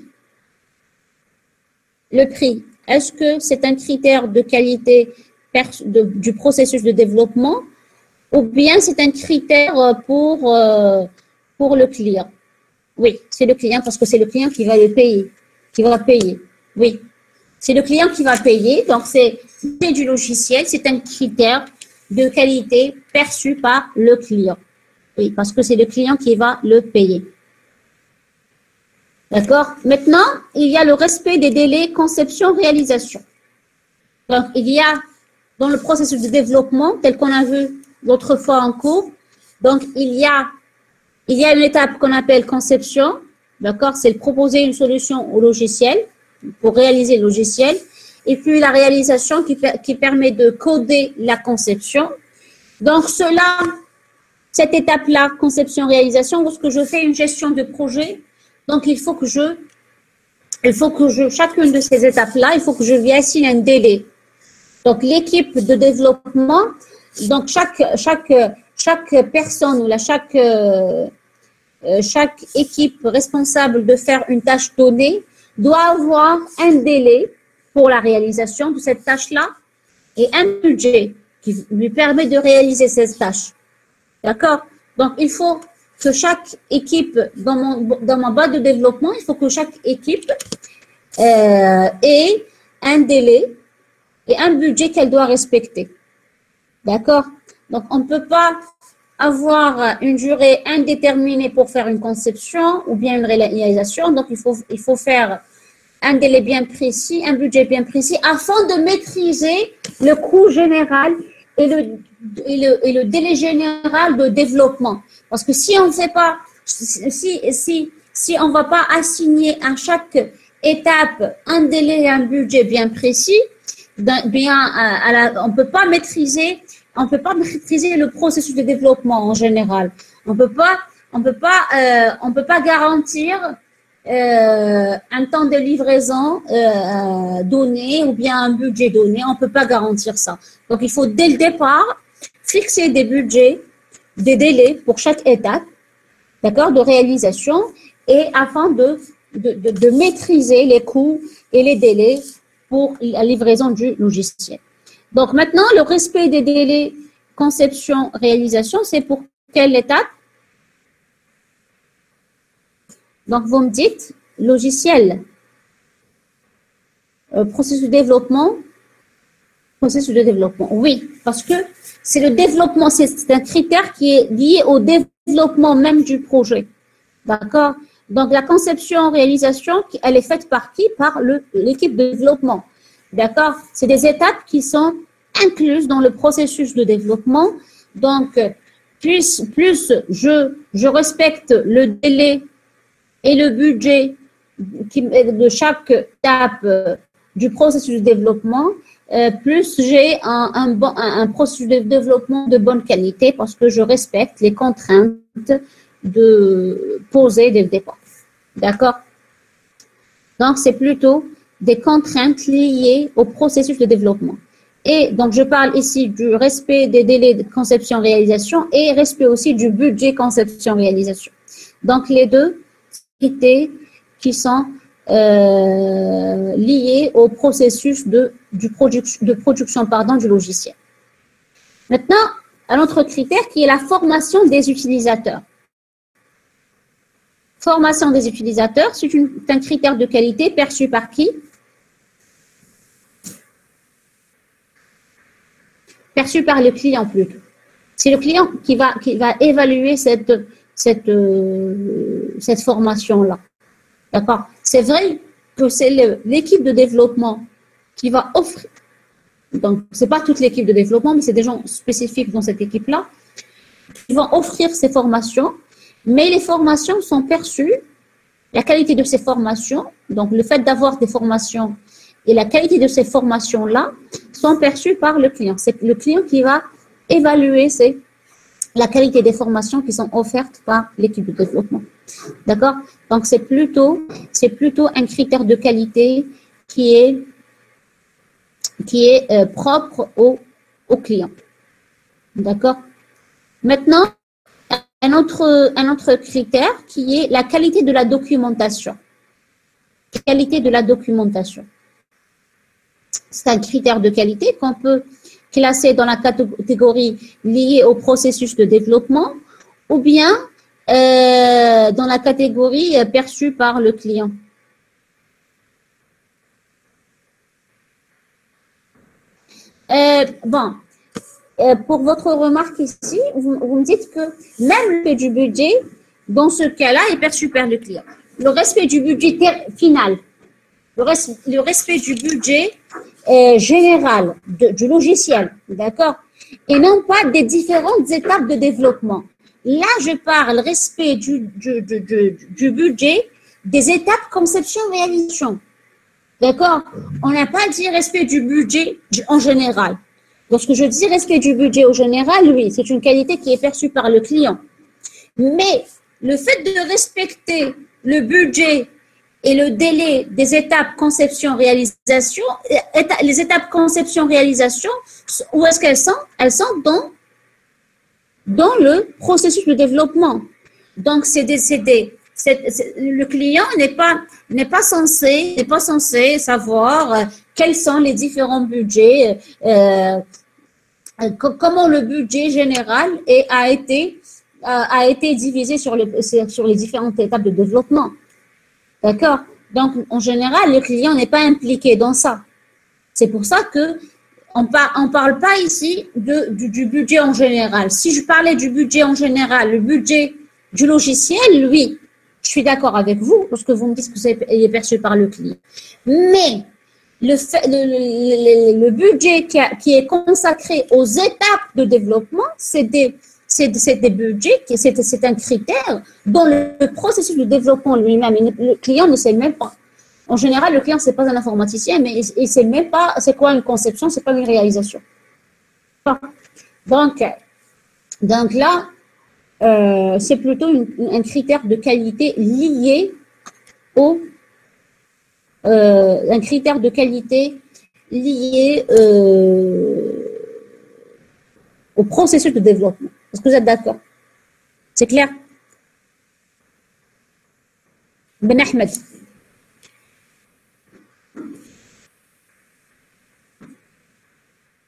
Le prix, est-ce que c'est un critère de qualité du processus de développement ou bien c'est un critère pour le client? Oui, c'est le client parce que c'est le client qui va le payer, qui va payer. Oui, c'est le client qui va payer. Donc, c'est du logiciel, c'est un critère de qualité perçu par le client. Oui, parce que c'est le client qui va le payer. D'accord? Maintenant, il y a le respect des délais conception-réalisation. Donc, il y a dans le processus de développement, tel qu'on a vu l'autre fois en cours, donc il y a une étape qu'on appelle conception. D'accord? C'est proposer une solution au logiciel pour réaliser le logiciel. Et puis la réalisation qui permet de coder la conception. Donc, cette étape-là, conception-réalisation, lorsque je fais une gestion de projet, donc il faut que chacune de ces étapes-là, il faut que je lui assigne un délai. Donc l'équipe de développement, donc chaque personne ou chaque équipe responsable de faire une tâche donnée doit avoir un délai pour la réalisation de cette tâche-là et un budget qui lui permet de réaliser cette tâche. D'accord? Donc il faut que chaque équipe, dans ma boîte de développement, il faut que chaque équipe ait un délai et un budget qu'elle doit respecter. D'accord? Donc, on ne peut pas avoir une durée indéterminée pour faire une conception ou bien une réalisation. Donc, il faut faire un délai bien précis, un budget bien précis afin de maîtriser le coût général et le délai général de développement. Parce que si on ne fait pas, si on ne va pas assigner à chaque étape un délai et un budget bien précis, on peut pas maîtriser le processus de développement en général. On peut pas garantir un temps de livraison donné ou bien un budget donné. On peut pas garantir ça. Donc, il faut dès le départ fixer des budgets, des délais pour chaque étape, d'accord, de réalisation et afin de maîtriser les coûts et les délais pour la livraison du logiciel. Donc, maintenant, le respect des délais conception-réalisation, c'est pour quelle étape? Donc, vous me dites, logiciel, processus de développement. Oui, parce que c'est le développement, c'est un critère qui est lié au développement même du projet. D'accord? Donc, la conception-réalisation, elle est faite par qui? Par l'équipe de développement. D'accord? C'est des étapes qui sont incluses dans le processus de développement. Donc, plus je respecte le délai et le budget de chaque étape du processus de développement, plus j'ai un processus de développement de bonne qualité parce que je respecte les contraintes posées dès le départ. D'accord? Donc, c'est plutôt des contraintes liées au processus de développement. Et donc, je parle ici du respect des délais de conception-réalisation et respect aussi du budget conception-réalisation. Donc, les deux critères qui sont liés au processus de production du logiciel. Maintenant, un autre critère qui est la formation des utilisateurs. Formation des utilisateurs, c'est un critère de qualité perçu par qui? Perçu par le client plutôt. C'est le client qui va évaluer cette formation-là. D'accord? C'est vrai que c'est l'équipe de développement qui va offrir. Donc, c'est pas toute l'équipe de développement, mais c'est des gens spécifiques dans cette équipe-là qui vont offrir ces formations. Mais les formations sont perçues, la qualité de ces formations, donc le fait d'avoir des formations et la qualité de ces formations-là sont perçues par le client. C'est le client qui va évaluer la qualité des formations qui sont offertes par l'équipe de développement. D'accord? Donc, c'est plutôt un critère de qualité qui est propre au client. D'accord? Maintenant, un autre critère qui est la qualité de la documentation. Qualité de la documentation. C'est un critère de qualité qu'on peut classer dans la catégorie liée au processus de développement ou bien dans la catégorie perçue par le client. Pour votre remarque ici, vous me dites que même le respect du budget, dans ce cas-là, est perçu par le client. Le respect du budget final, le respect du budget général du logiciel, d'accord? Et non pas des différentes étapes de développement. Là, je parle respect du budget des étapes conception-réalisation. D'accord? On n'a pas dit respect du budget en général. Lorsque je dis respect du budget au général, oui, c'est une qualité qui est perçue par le client. Mais le fait de respecter le budget et le délai des étapes conception-réalisation, les étapes conception-réalisation, où est-ce qu'elles sont? Elles sont dans le processus de développement. Donc, le client n'est pas censé savoir quels sont les différents budgets, comment le budget général a été divisé sur les différentes étapes de développement. D'accord? Donc, en général, le client n'est pas impliqué dans ça. C'est pour ça que on parle pas ici du budget en général. Si je parlais du budget en général, le budget du logiciel, oui, je suis d'accord avec vous parce que vous me dites que c'est perçu par le client. Mais le budget qui est consacré aux étapes de développement, c'est des budgets, c'est un critère dont le processus de développement lui-même, le client ne sait même pas. En général, le client, c'est pas un informaticien, mais il sait même pas c'est quoi une conception, c'est pas une réalisation. Donc là, c'est plutôt un critère de qualité lié au au processus de développement. Est-ce que vous êtes d'accord? C'est clair? Ben Ahmed.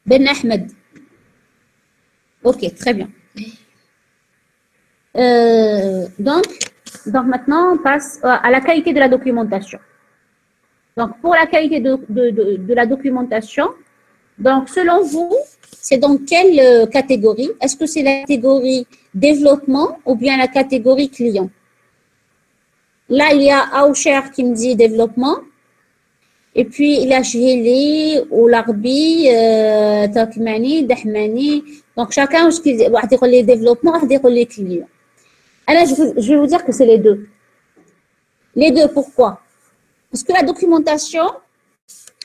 Ben Ahmed. Ok, très bien. Donc maintenant, on passe à la qualité de la documentation. Donc, pour la qualité de la documentation, donc selon vous, c'est dans quelle catégorie? Est-ce que c'est la catégorie développement ou bien la catégorie client? Là, il y a Aoucher qui me dit développement. Et puis, il y a Jhili, ou Larbi, Takmani, Dahmani. Donc, chacun, ce qu'il dit, les développements, les clients. Alors, je vais vous dire que c'est les deux. Les deux, pourquoi? Parce que la documentation,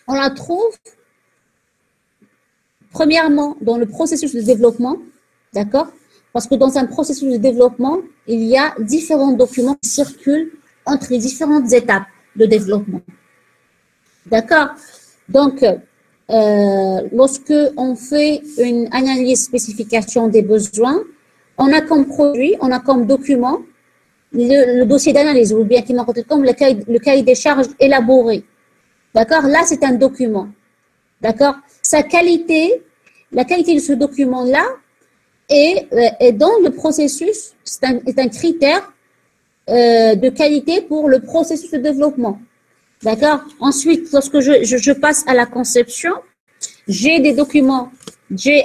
on la trouve premièrement dans le processus de développement, d'accord? Parce que dans un processus de développement, il y a différents documents qui circulent entre les différentes étapes de développement. D'accord? Donc, lorsque on fait une analyse spécification des besoins, on a comme produit, on a comme document le dossier d'analyse ou bien comme le cahier des charges élaboré. D'accord? Là, c'est un document. D'accord? Sa qualité, la qualité de ce document-là est dans le processus, est un critère de qualité pour le processus de développement. D'accord? Ensuite, lorsque je passe à la conception, j'ai des documents,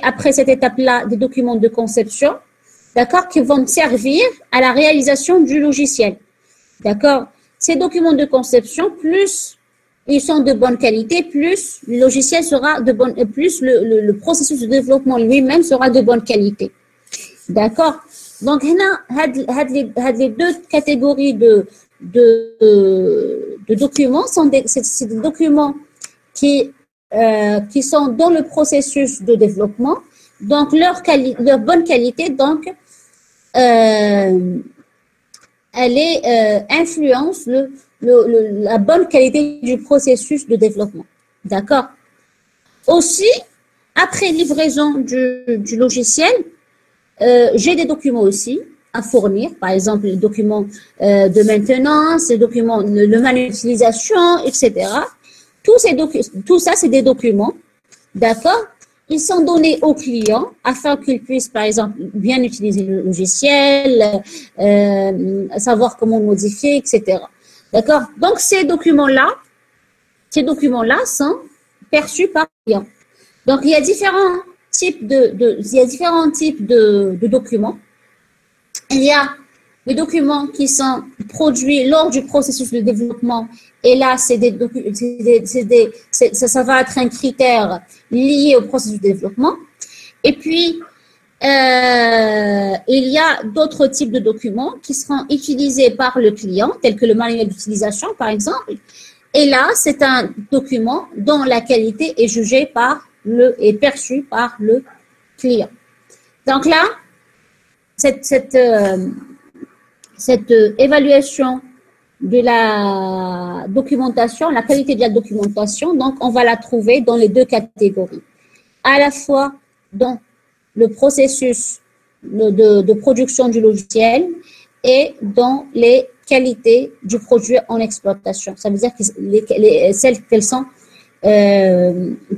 après cette étape-là, des documents de conception, d'accord, qui vont me servir à la réalisation du logiciel. D'accord? Ces documents de conception, plus ils sont de bonne qualité, plus le logiciel sera de bonne, plus le processus de développement lui-même sera de bonne qualité. D'accord? Donc, les deux catégories de documents c'est des documents qui sont dans le processus de développement. Donc, leur bonne qualité, donc, elle influence la bonne qualité du processus de développement. D'accord? Aussi, après livraison du logiciel, j'ai des documents aussi à fournir, par exemple les documents de maintenance, les documents, le manuel d'utilisation, etc. Tout ça, c'est des documents, d'accord? Ils sont donnés aux clients afin qu'ils puissent, par exemple, bien utiliser le logiciel, savoir comment modifier, etc. D'accord? Donc, ces documents-là sont perçus par le client. Donc, il y a différents types de documents. Il y a les documents qui sont produits lors du processus de développement. Et là, ça va être un critère lié au processus de développement. Et puis, il y a d'autres types de documents qui seront utilisés par le client, tels que le manuel d'utilisation, par exemple. Et là, c'est un document dont la qualité est jugée est perçue par le client. Donc là, cette évaluation de la documentation, la qualité de la documentation, donc on va la trouver dans les deux catégories. À la fois dans le processus de production du logiciel et dans les qualités du produit en exploitation. Ça veut dire que celles qu'elles sont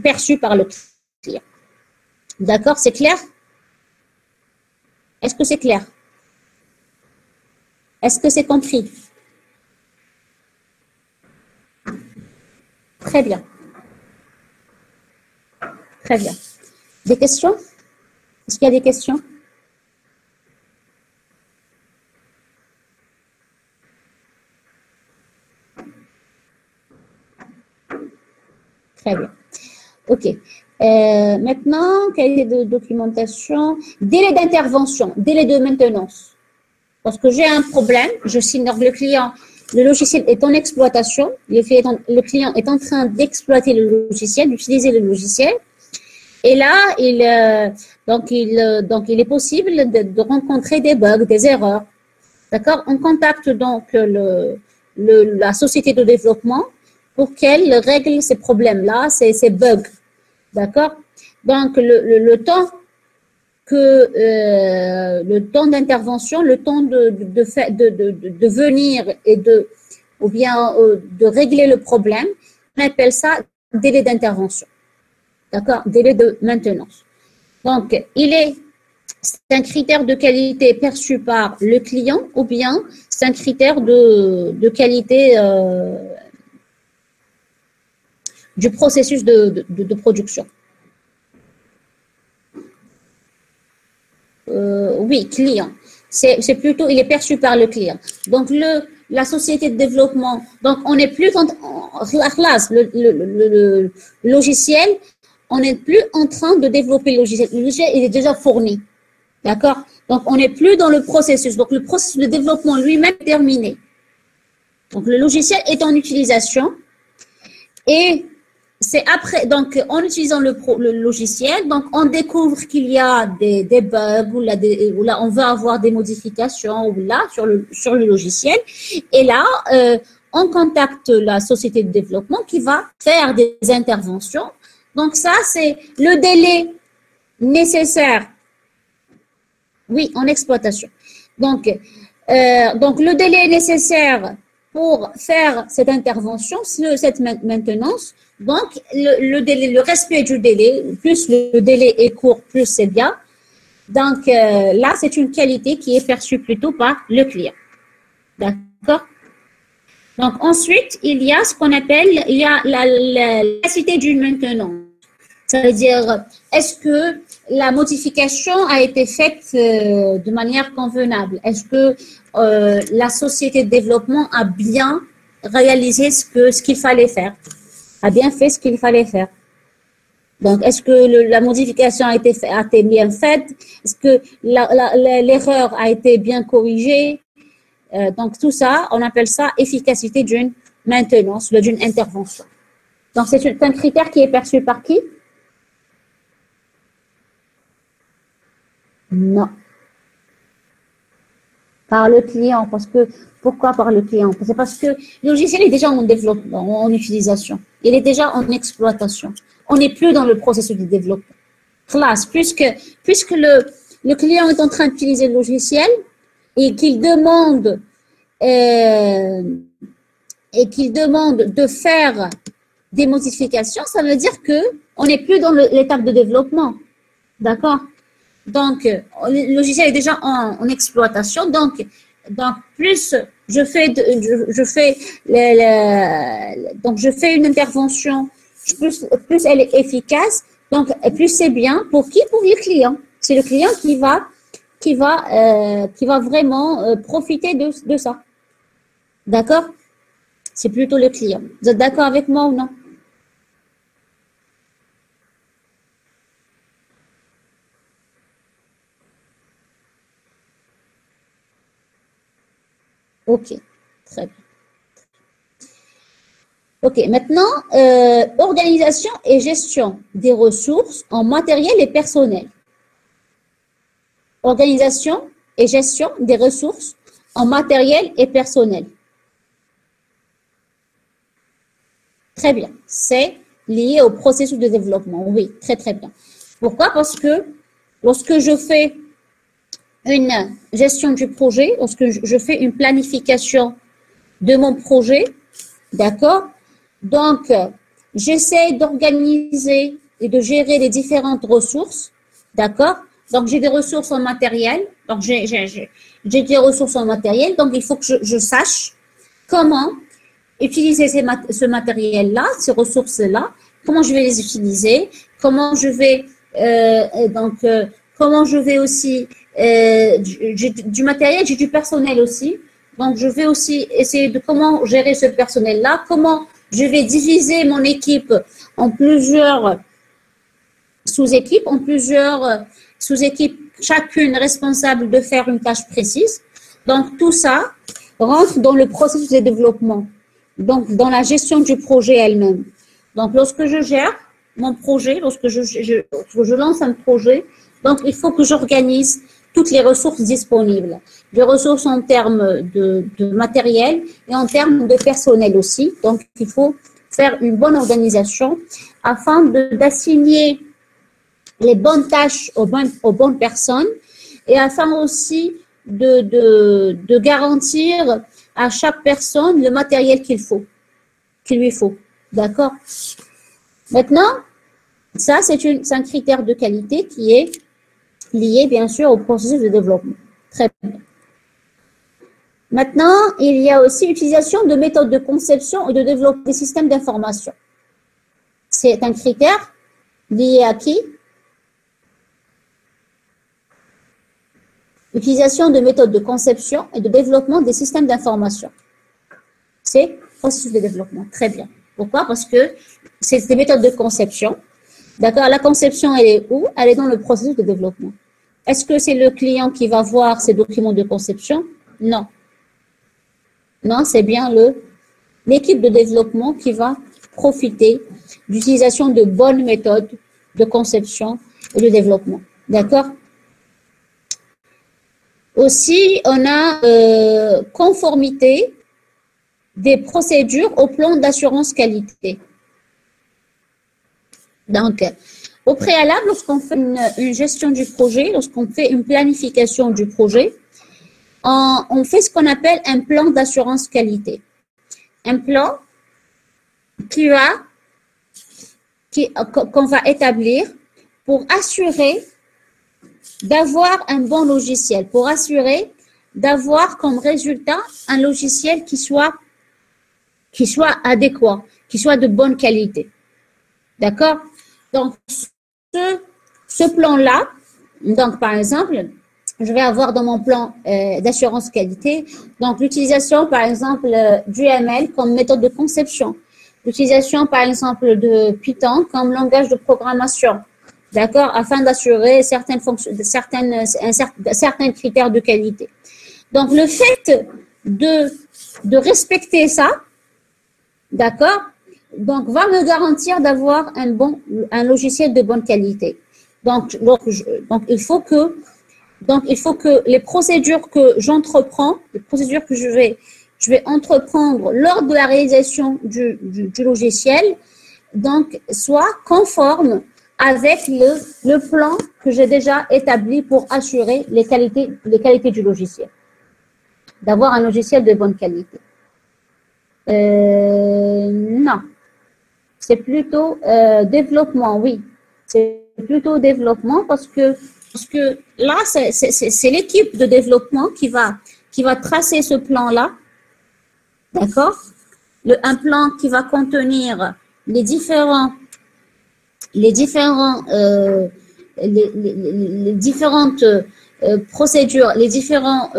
perçues par le client. D'accord, c'est clair? Est-ce que c'est clair? Est-ce que c'est compris? Très bien. Très bien. Des questions? Est-ce qu'il y a des questions? Très bien. OK. Maintenant, qualité de documentation, délai d'intervention, délai de maintenance. Lorsque j'ai un problème, je signale le client, le logiciel est en exploitation, le client est en train d'exploiter le logiciel, d'utiliser le logiciel. Et là, il est possible de rencontrer des bugs, des erreurs. D'accord? On contacte donc la société de développement pour qu'elle règle ces problèmes-là, ces bugs. D'accord? Donc, le temps d'intervention, le temps de venir et de régler le problème, on appelle ça délai d'intervention. D'accord? Délai de maintenance. Donc, c'est un critère de qualité perçu par le client ou bien c'est un critère de qualité du processus de production. Oui, client. C'est plutôt, il est perçu par le client. Donc, la société de développement, donc on n'est plus le logiciel, on n'est plus en train de développer le logiciel. Le logiciel, il est déjà fourni. D'accord? Donc, on n'est plus dans le processus. Donc, le processus de développement lui-même est terminé. Donc, le logiciel est en utilisation et c'est après, donc, en utilisant le logiciel, donc, on découvre qu'il y a des bugs ou là, on va avoir des modifications ou là, sur le logiciel. Et là, on contacte la société de développement qui va faire des interventions. Donc, ça, c'est le délai nécessaire. Oui, en exploitation. Donc, le délai nécessaire pour faire cette intervention, cette maintenance, donc le respect du délai, plus le délai est court, plus c'est bien. Donc là, c'est une qualité qui est perçue plutôt par le client. D'accord? Donc ensuite, il y a ce qu'on appelle, il y a la capacité d'une maintenance. Ça veut dire, est-ce que la modification a été faite de manière convenable? Est-ce que la société de développement a bien réalisé ce qu'il fallait faire? A bien fait ce qu'il fallait faire? Donc, est-ce que la modification a été bien faite? Est-ce que l'erreur a été bien corrigée? Donc, tout ça, on appelle ça efficacité d'une maintenance ou d'une intervention. Donc, c'est un critère qui est perçu par qui? Non. Par le client. Pourquoi par le client? C'est parce que le logiciel est déjà en développement, en utilisation. Il est déjà en exploitation. On n'est plus dans le processus de développement. Classe, puisque le client est en train d'utiliser le logiciel et qu'il demande de faire des modifications, ça veut dire que on n'est plus dans l'étape de développement. D'accord? Donc, le logiciel est déjà en exploitation. Donc, plus je fais une intervention, plus elle est efficace. Donc, plus c'est bien pour qui? Pour le client. C'est le client qui va vraiment profiter de ça. D'accord? C'est plutôt le client. Vous êtes d'accord avec moi ou non? Ok, très bien. Ok, maintenant, organisation et gestion des ressources en matériel et personnel. Organisation et gestion des ressources en matériel et personnel. Très bien, c'est lié au processus de développement. Oui, très très bien. Pourquoi? Parce que lorsque je fais une gestion du projet, lorsque je fais une planification de mon projet, d'accord? Donc, j'essaie d'organiser et de gérer les différentes ressources, d'accord? Donc, j'ai des ressources en matériel, donc j'ai des ressources en matériel, donc il faut que je sache comment utiliser ce matériel-là, ces ressources-là, comment je vais les utiliser, comment je vais aussi j'ai du matériel, j'ai du personnel aussi. Donc, je vais aussi essayer de comment gérer ce personnel-là, comment je vais diviser mon équipe en plusieurs sous-équipes, chacune responsable de faire une tâche précise. Donc, tout ça rentre dans le processus de développement, donc dans la gestion du projet elle-même. Donc, lorsque je gère mon projet, lorsque je lance un projet, donc il faut que j'organise toutes les ressources disponibles, les ressources en termes de matériel et en termes de personnel aussi. Donc, il faut faire une bonne organisation afin d'assigner les bonnes tâches aux bonnes personnes et afin aussi de garantir à chaque personne le matériel qu'il lui faut. D'accord? Maintenant, ça, c'est un critère de qualité qui est lié, bien sûr, au processus de développement. Très bien. Maintenant, il y a aussi l'utilisation de méthodes de conception et de développement des systèmes d'information. C'est un critère lié à qui? Utilisation de méthodes de conception et de développement des systèmes d'information. C'est processus de développement. Très bien. Pourquoi? Parce que c'est des méthodes de conception. D'accord? La conception, elle est où? Elle est dans le processus de développement. Est-ce que c'est le client qui va voir ces documents de conception? Non. Non, c'est bien l'équipe de développement qui va profiter d'utilisation de bonnes méthodes de conception et de développement. D'accord? Aussi, on a conformité des procédures au plan d'assurance qualité. Donc, au préalable, lorsqu'on fait une gestion du projet, lorsqu'on fait une planification du projet, on fait ce qu'on appelle un plan d'assurance qualité. Un plan qu'on va établir pour assurer d'avoir un bon logiciel, pour assurer d'avoir comme résultat un logiciel qui soit adéquat, qui soit de bonne qualité. D'accord? Donc, ce plan-là, donc par exemple, je vais avoir dans mon plan d'assurance qualité, donc l'utilisation par exemple du ML comme méthode de conception, l'utilisation par exemple de Python comme langage de programmation, d'accord, afin d'assurer certains critères de qualité. Donc, le fait de respecter ça, d'accord, donc va me garantir d'avoir un logiciel de bonne qualité. Donc il faut que les procédures que j'entreprends, les procédures que je vais entreprendre lors de la réalisation du logiciel, donc soient conformes avec le plan que j'ai déjà établi pour assurer les qualités du logiciel. D'avoir un logiciel de bonne qualité. Non. C'est plutôt développement, oui. C'est plutôt développement parce que là, c'est l'équipe de développement qui va tracer ce plan-là. D'accord? Un plan qui va contenir les différentes procédures, les différents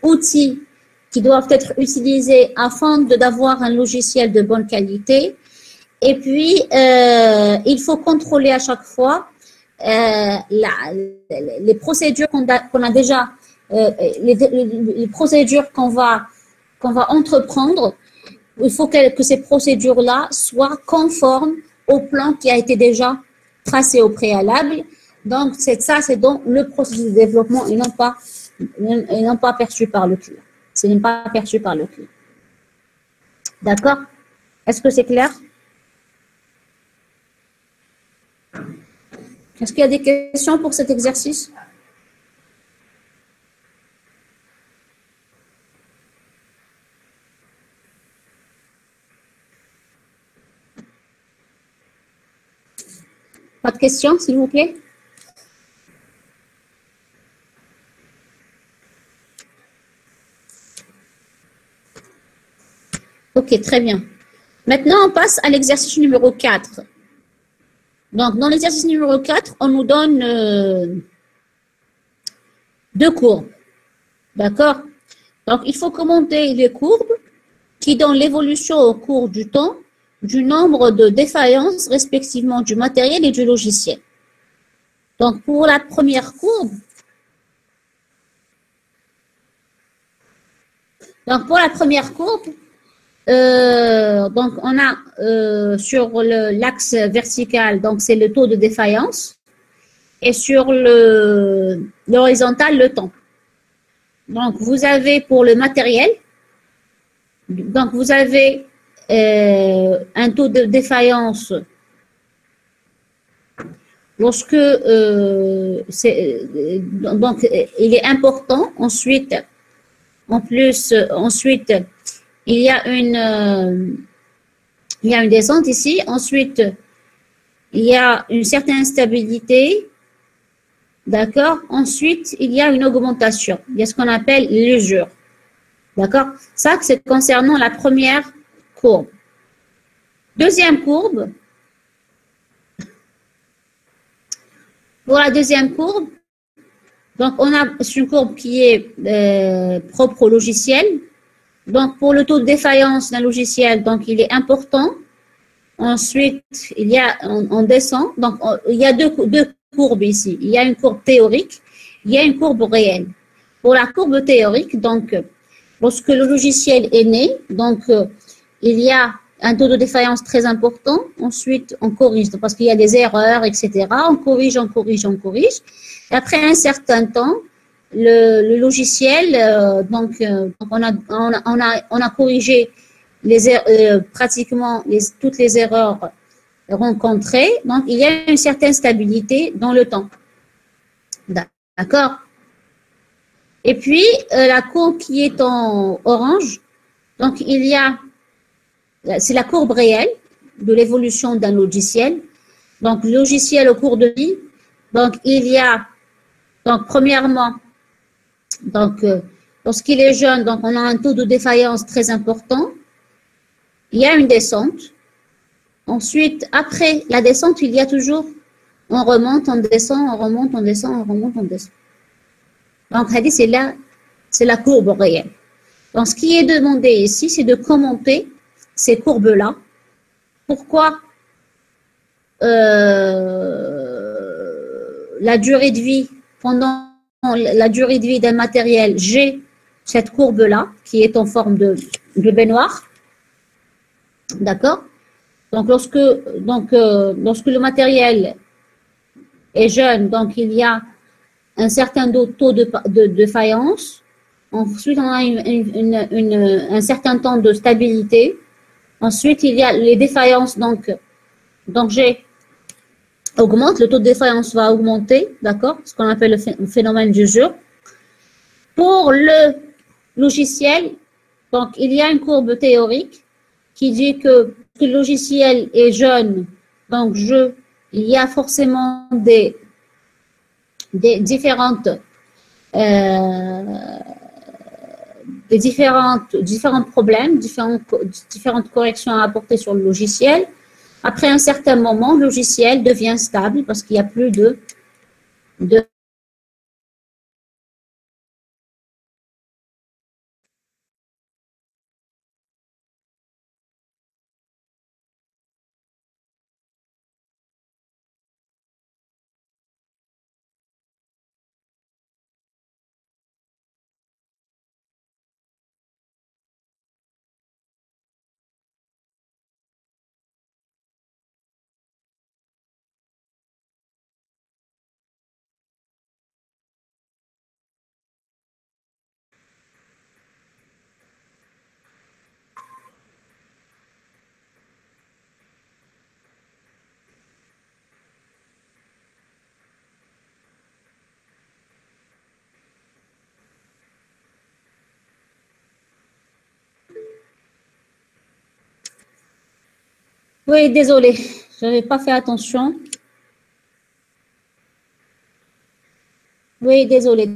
outils qui doivent être utilisés afin d'avoir un logiciel de bonne qualité. Et puis, il faut contrôler à chaque fois les procédures qu'on a déjà, les procédures qu'on va entreprendre. Il faut que ces procédures-là soient conformes au plan qui a été déjà tracé au préalable. Donc, c'est donc le processus de développement et non pas perçu par le client. Ce n'est pas perçu par le client. D'accord? Est-ce que c'est clair? Est-ce qu'il y a des questions pour cet exercice? Pas de questions, s'il vous plaît? Ok, très bien. Maintenant, on passe à l'exercice numéro 4. Donc, dans l'exercice numéro 4, on nous donne 2 courbes. D'accord? Donc, il faut commenter les courbes qui donnent l'évolution au cours du temps du nombre de défaillances respectivement du matériel et du logiciel. Donc, pour la première courbe, donc on a sur l'axe vertical, donc c'est le taux de défaillance, et sur l'horizontal, le temps. Donc, vous avez pour le matériel, donc vous avez un taux de défaillance lorsque donc il est important. Ensuite, il y a une descente ici. Ensuite, il y a une certaine stabilité. D'accord? Ensuite, il y a une augmentation. Il y a ce qu'on appelle l'usure. D'accord? Ça, c'est concernant la première courbe. Deuxième courbe. Pour la deuxième courbe, donc on a une courbe qui est propre au logiciel. Donc, pour le taux de défaillance d'un logiciel, donc il est important. Ensuite, on descend. Donc, il y a deux courbes ici. Il y a une courbe théorique, il y a une courbe réelle. Pour la courbe théorique, donc, lorsque le logiciel est né, donc, il y a un taux de défaillance très important. Ensuite, on corrige parce qu'il y a des erreurs, etc. On corrige. Et après un certain temps, le logiciel, donc on a corrigé pratiquement toutes les erreurs rencontrées. Donc, il y a une certaine stabilité dans le temps. D'accord? Et puis, la courbe qui est en orange, donc c'est la courbe réelle de l'évolution d'un logiciel. Donc, logiciel au cours de vie. Donc, premièrement, lorsqu'il est jeune, donc on a un taux de défaillance très important. Il y a une descente. Ensuite, après la descente, il y a toujours, on remonte, on descend, on remonte, on descend, on remonte, on descend. Donc, c'est la courbe réelle. Donc, ce qui est demandé ici, c'est de commenter ces courbes-là. Pourquoi la durée de vie, pendant la durée de vie d'un matériel, j'ai cette courbe-là qui est en forme de baignoire. D'accord? Donc, lorsque le matériel est jeune, donc il y a un certain taux de faïence. Ensuite, on a un certain temps de stabilité. Ensuite, il y a les défaillances. Donc j'ai augmente, le taux de défaillance va augmenter, d'accord? Ce qu'on appelle le phénomène d'usure. Pour le logiciel, donc il y a une courbe théorique qui dit que le logiciel est jeune, donc il y a forcément des différents problèmes, différentes corrections à apporter sur le logiciel. Après un certain moment, le logiciel devient stable parce qu'il n'y a plus de Oui, désolé, je n'avais pas fait attention. Oui, désolé.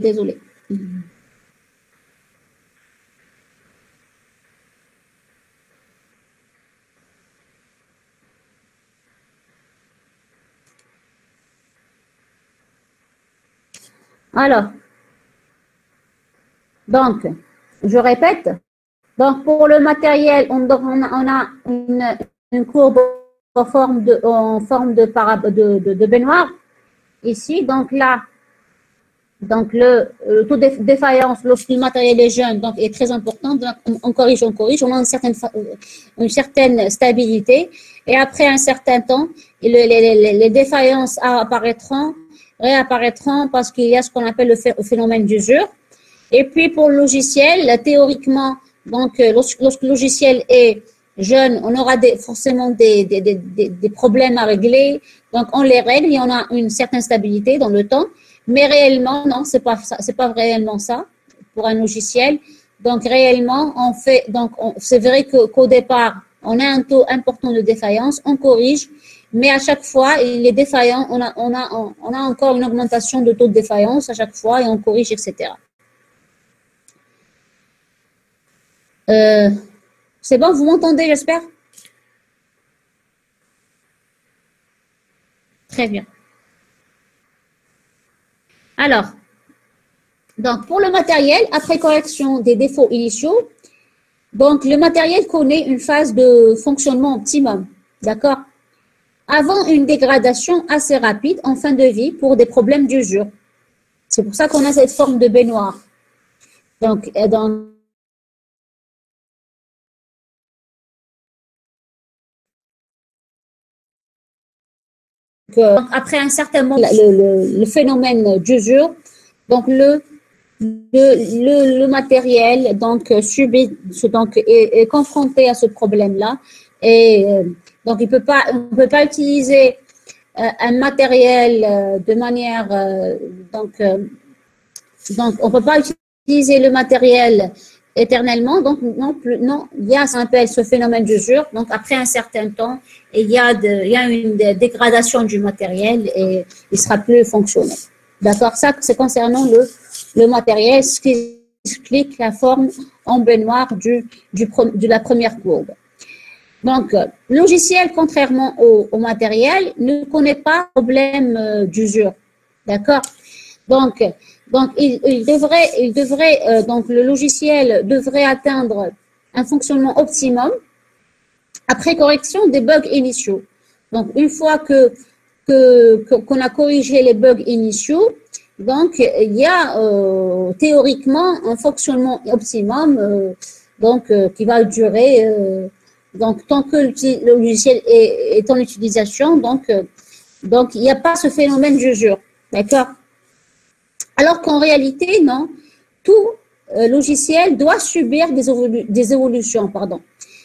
Alors, donc, je répète. Donc, pour le matériel, on a une courbe en forme de baignoire. Ici, donc là, donc le taux de défaillance lorsque le matériel est jeune donc est très important. Donc, on corrige, on a une certaine stabilité. Et après un certain temps, les défaillances réapparaîtront parce qu'il y a ce qu'on appelle le phénomène d'usure. Et puis pour le logiciel, théoriquement, donc lorsque le logiciel est jeune, on aura forcément des problèmes à régler. Donc on les règle et on a une certaine stabilité dans le temps. Mais réellement, non, c'est pas réellement ça pour un logiciel. Donc réellement, c'est vrai qu'au départ, on a un taux important de défaillance, on corrige, mais à chaque fois, les défaillants, on a encore une augmentation de taux de défaillance à chaque fois et on corrige, etc. C'est bon, vous m'entendez, j'espère? Très bien. Alors, donc pour le matériel, après correction des défauts initiaux, donc le matériel connaît une phase de fonctionnement optimum, d'accord? Avant une dégradation assez rapide en fin de vie pour des problèmes d'usure. C'est pour ça qu'on a cette forme de baignoire. Donc après un certain moment, le phénomène d'usure, donc le le matériel donc est confronté à ce problème-là et donc on peut pas utiliser un matériel de manière donc on peut pas utiliser le matériel éternellement, donc non, il y a ça s'appelle ce phénomène d'usure. Donc après un certain temps, il y a une dégradation du matériel et il sera plus fonctionnel. D'accord, ça c'est concernant le matériel, ce qui explique la forme en bleu noir de la première courbe. Donc, le logiciel, contrairement au matériel, ne connaît pas de problème d'usure. D'accord? Donc donc le logiciel devrait atteindre un fonctionnement optimum après correction des bugs initiaux. Donc, une fois qu'on a corrigé les bugs initiaux, donc il y a théoriquement un fonctionnement optimum qui va durer donc tant que le logiciel est en utilisation. Donc il n'y a pas ce phénomène d'usure. D'accord? Alors qu'en réalité, non, tout logiciel doit subir des évolutions. Pardon.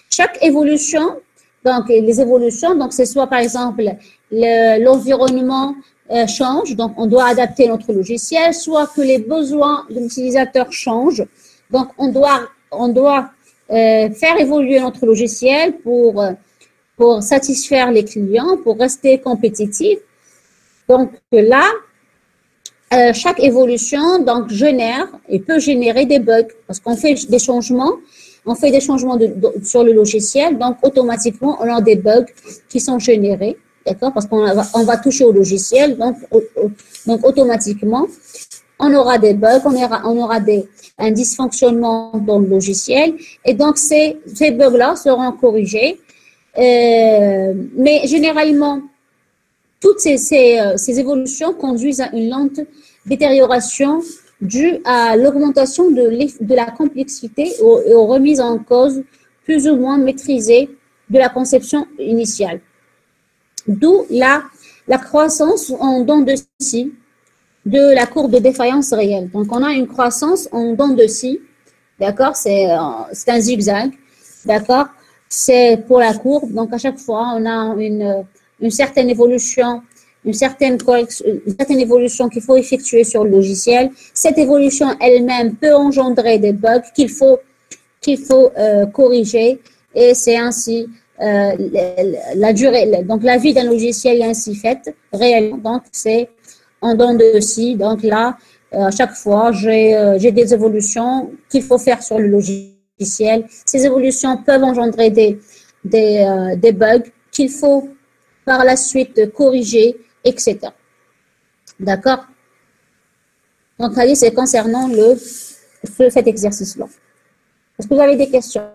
Chaque évolution, donc les évolutions, donc c'est soit par exemple l'environnement change, donc on doit adapter notre logiciel, soit que les besoins de l'utilisateur changent, donc on doit faire évoluer notre logiciel pour satisfaire les clients, pour rester compétitif. Donc là, chaque évolution donc génère et peut générer des bugs parce qu'on fait des changements, sur le logiciel, donc automatiquement on a des bugs qui sont générés, d'accord, parce qu'on va toucher au logiciel, donc automatiquement on aura des bugs, on aura un dysfonctionnement dans le logiciel et donc ces bugs-là seront corrigés, mais généralement toutes ces évolutions conduisent à une lente détérioration due à l'augmentation de la complexité et aux remises en cause plus ou moins maîtrisées de la conception initiale. D'où la croissance en dents de scie de la courbe de défaillance réelle. Donc, on a une croissance en dents de scie, d'accord, c'est un zigzag, d'accord, c'est pour la courbe. Donc, à chaque fois, on a une certaine évolution, une certaine évolution qu'il faut effectuer sur le logiciel. Cette évolution elle-même peut engendrer des bugs qu'il faut corriger et c'est ainsi la durée. Donc, la vie d'un logiciel est ainsi faite réellement. Donc, c'est en dents de scie. Donc là, à chaque fois, j'ai des évolutions qu'il faut faire sur le logiciel. Ces évolutions peuvent engendrer des bugs qu'il faut par la suite corriger, etc. D'accord? Donc, allez, c'est concernant cet exercice-là. Est-ce que vous avez des questions?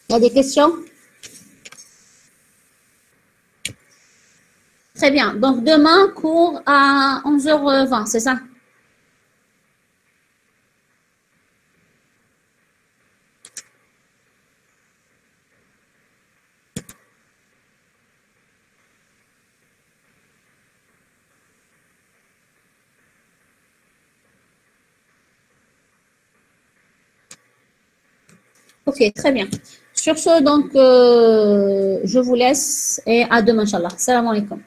Il y a des questions? Très bien. Donc, demain, cours à 11h20, c'est ça? Ok, très bien. Sur ce, donc, je vous laisse et à demain, Inch'Allah. Salam alaikum.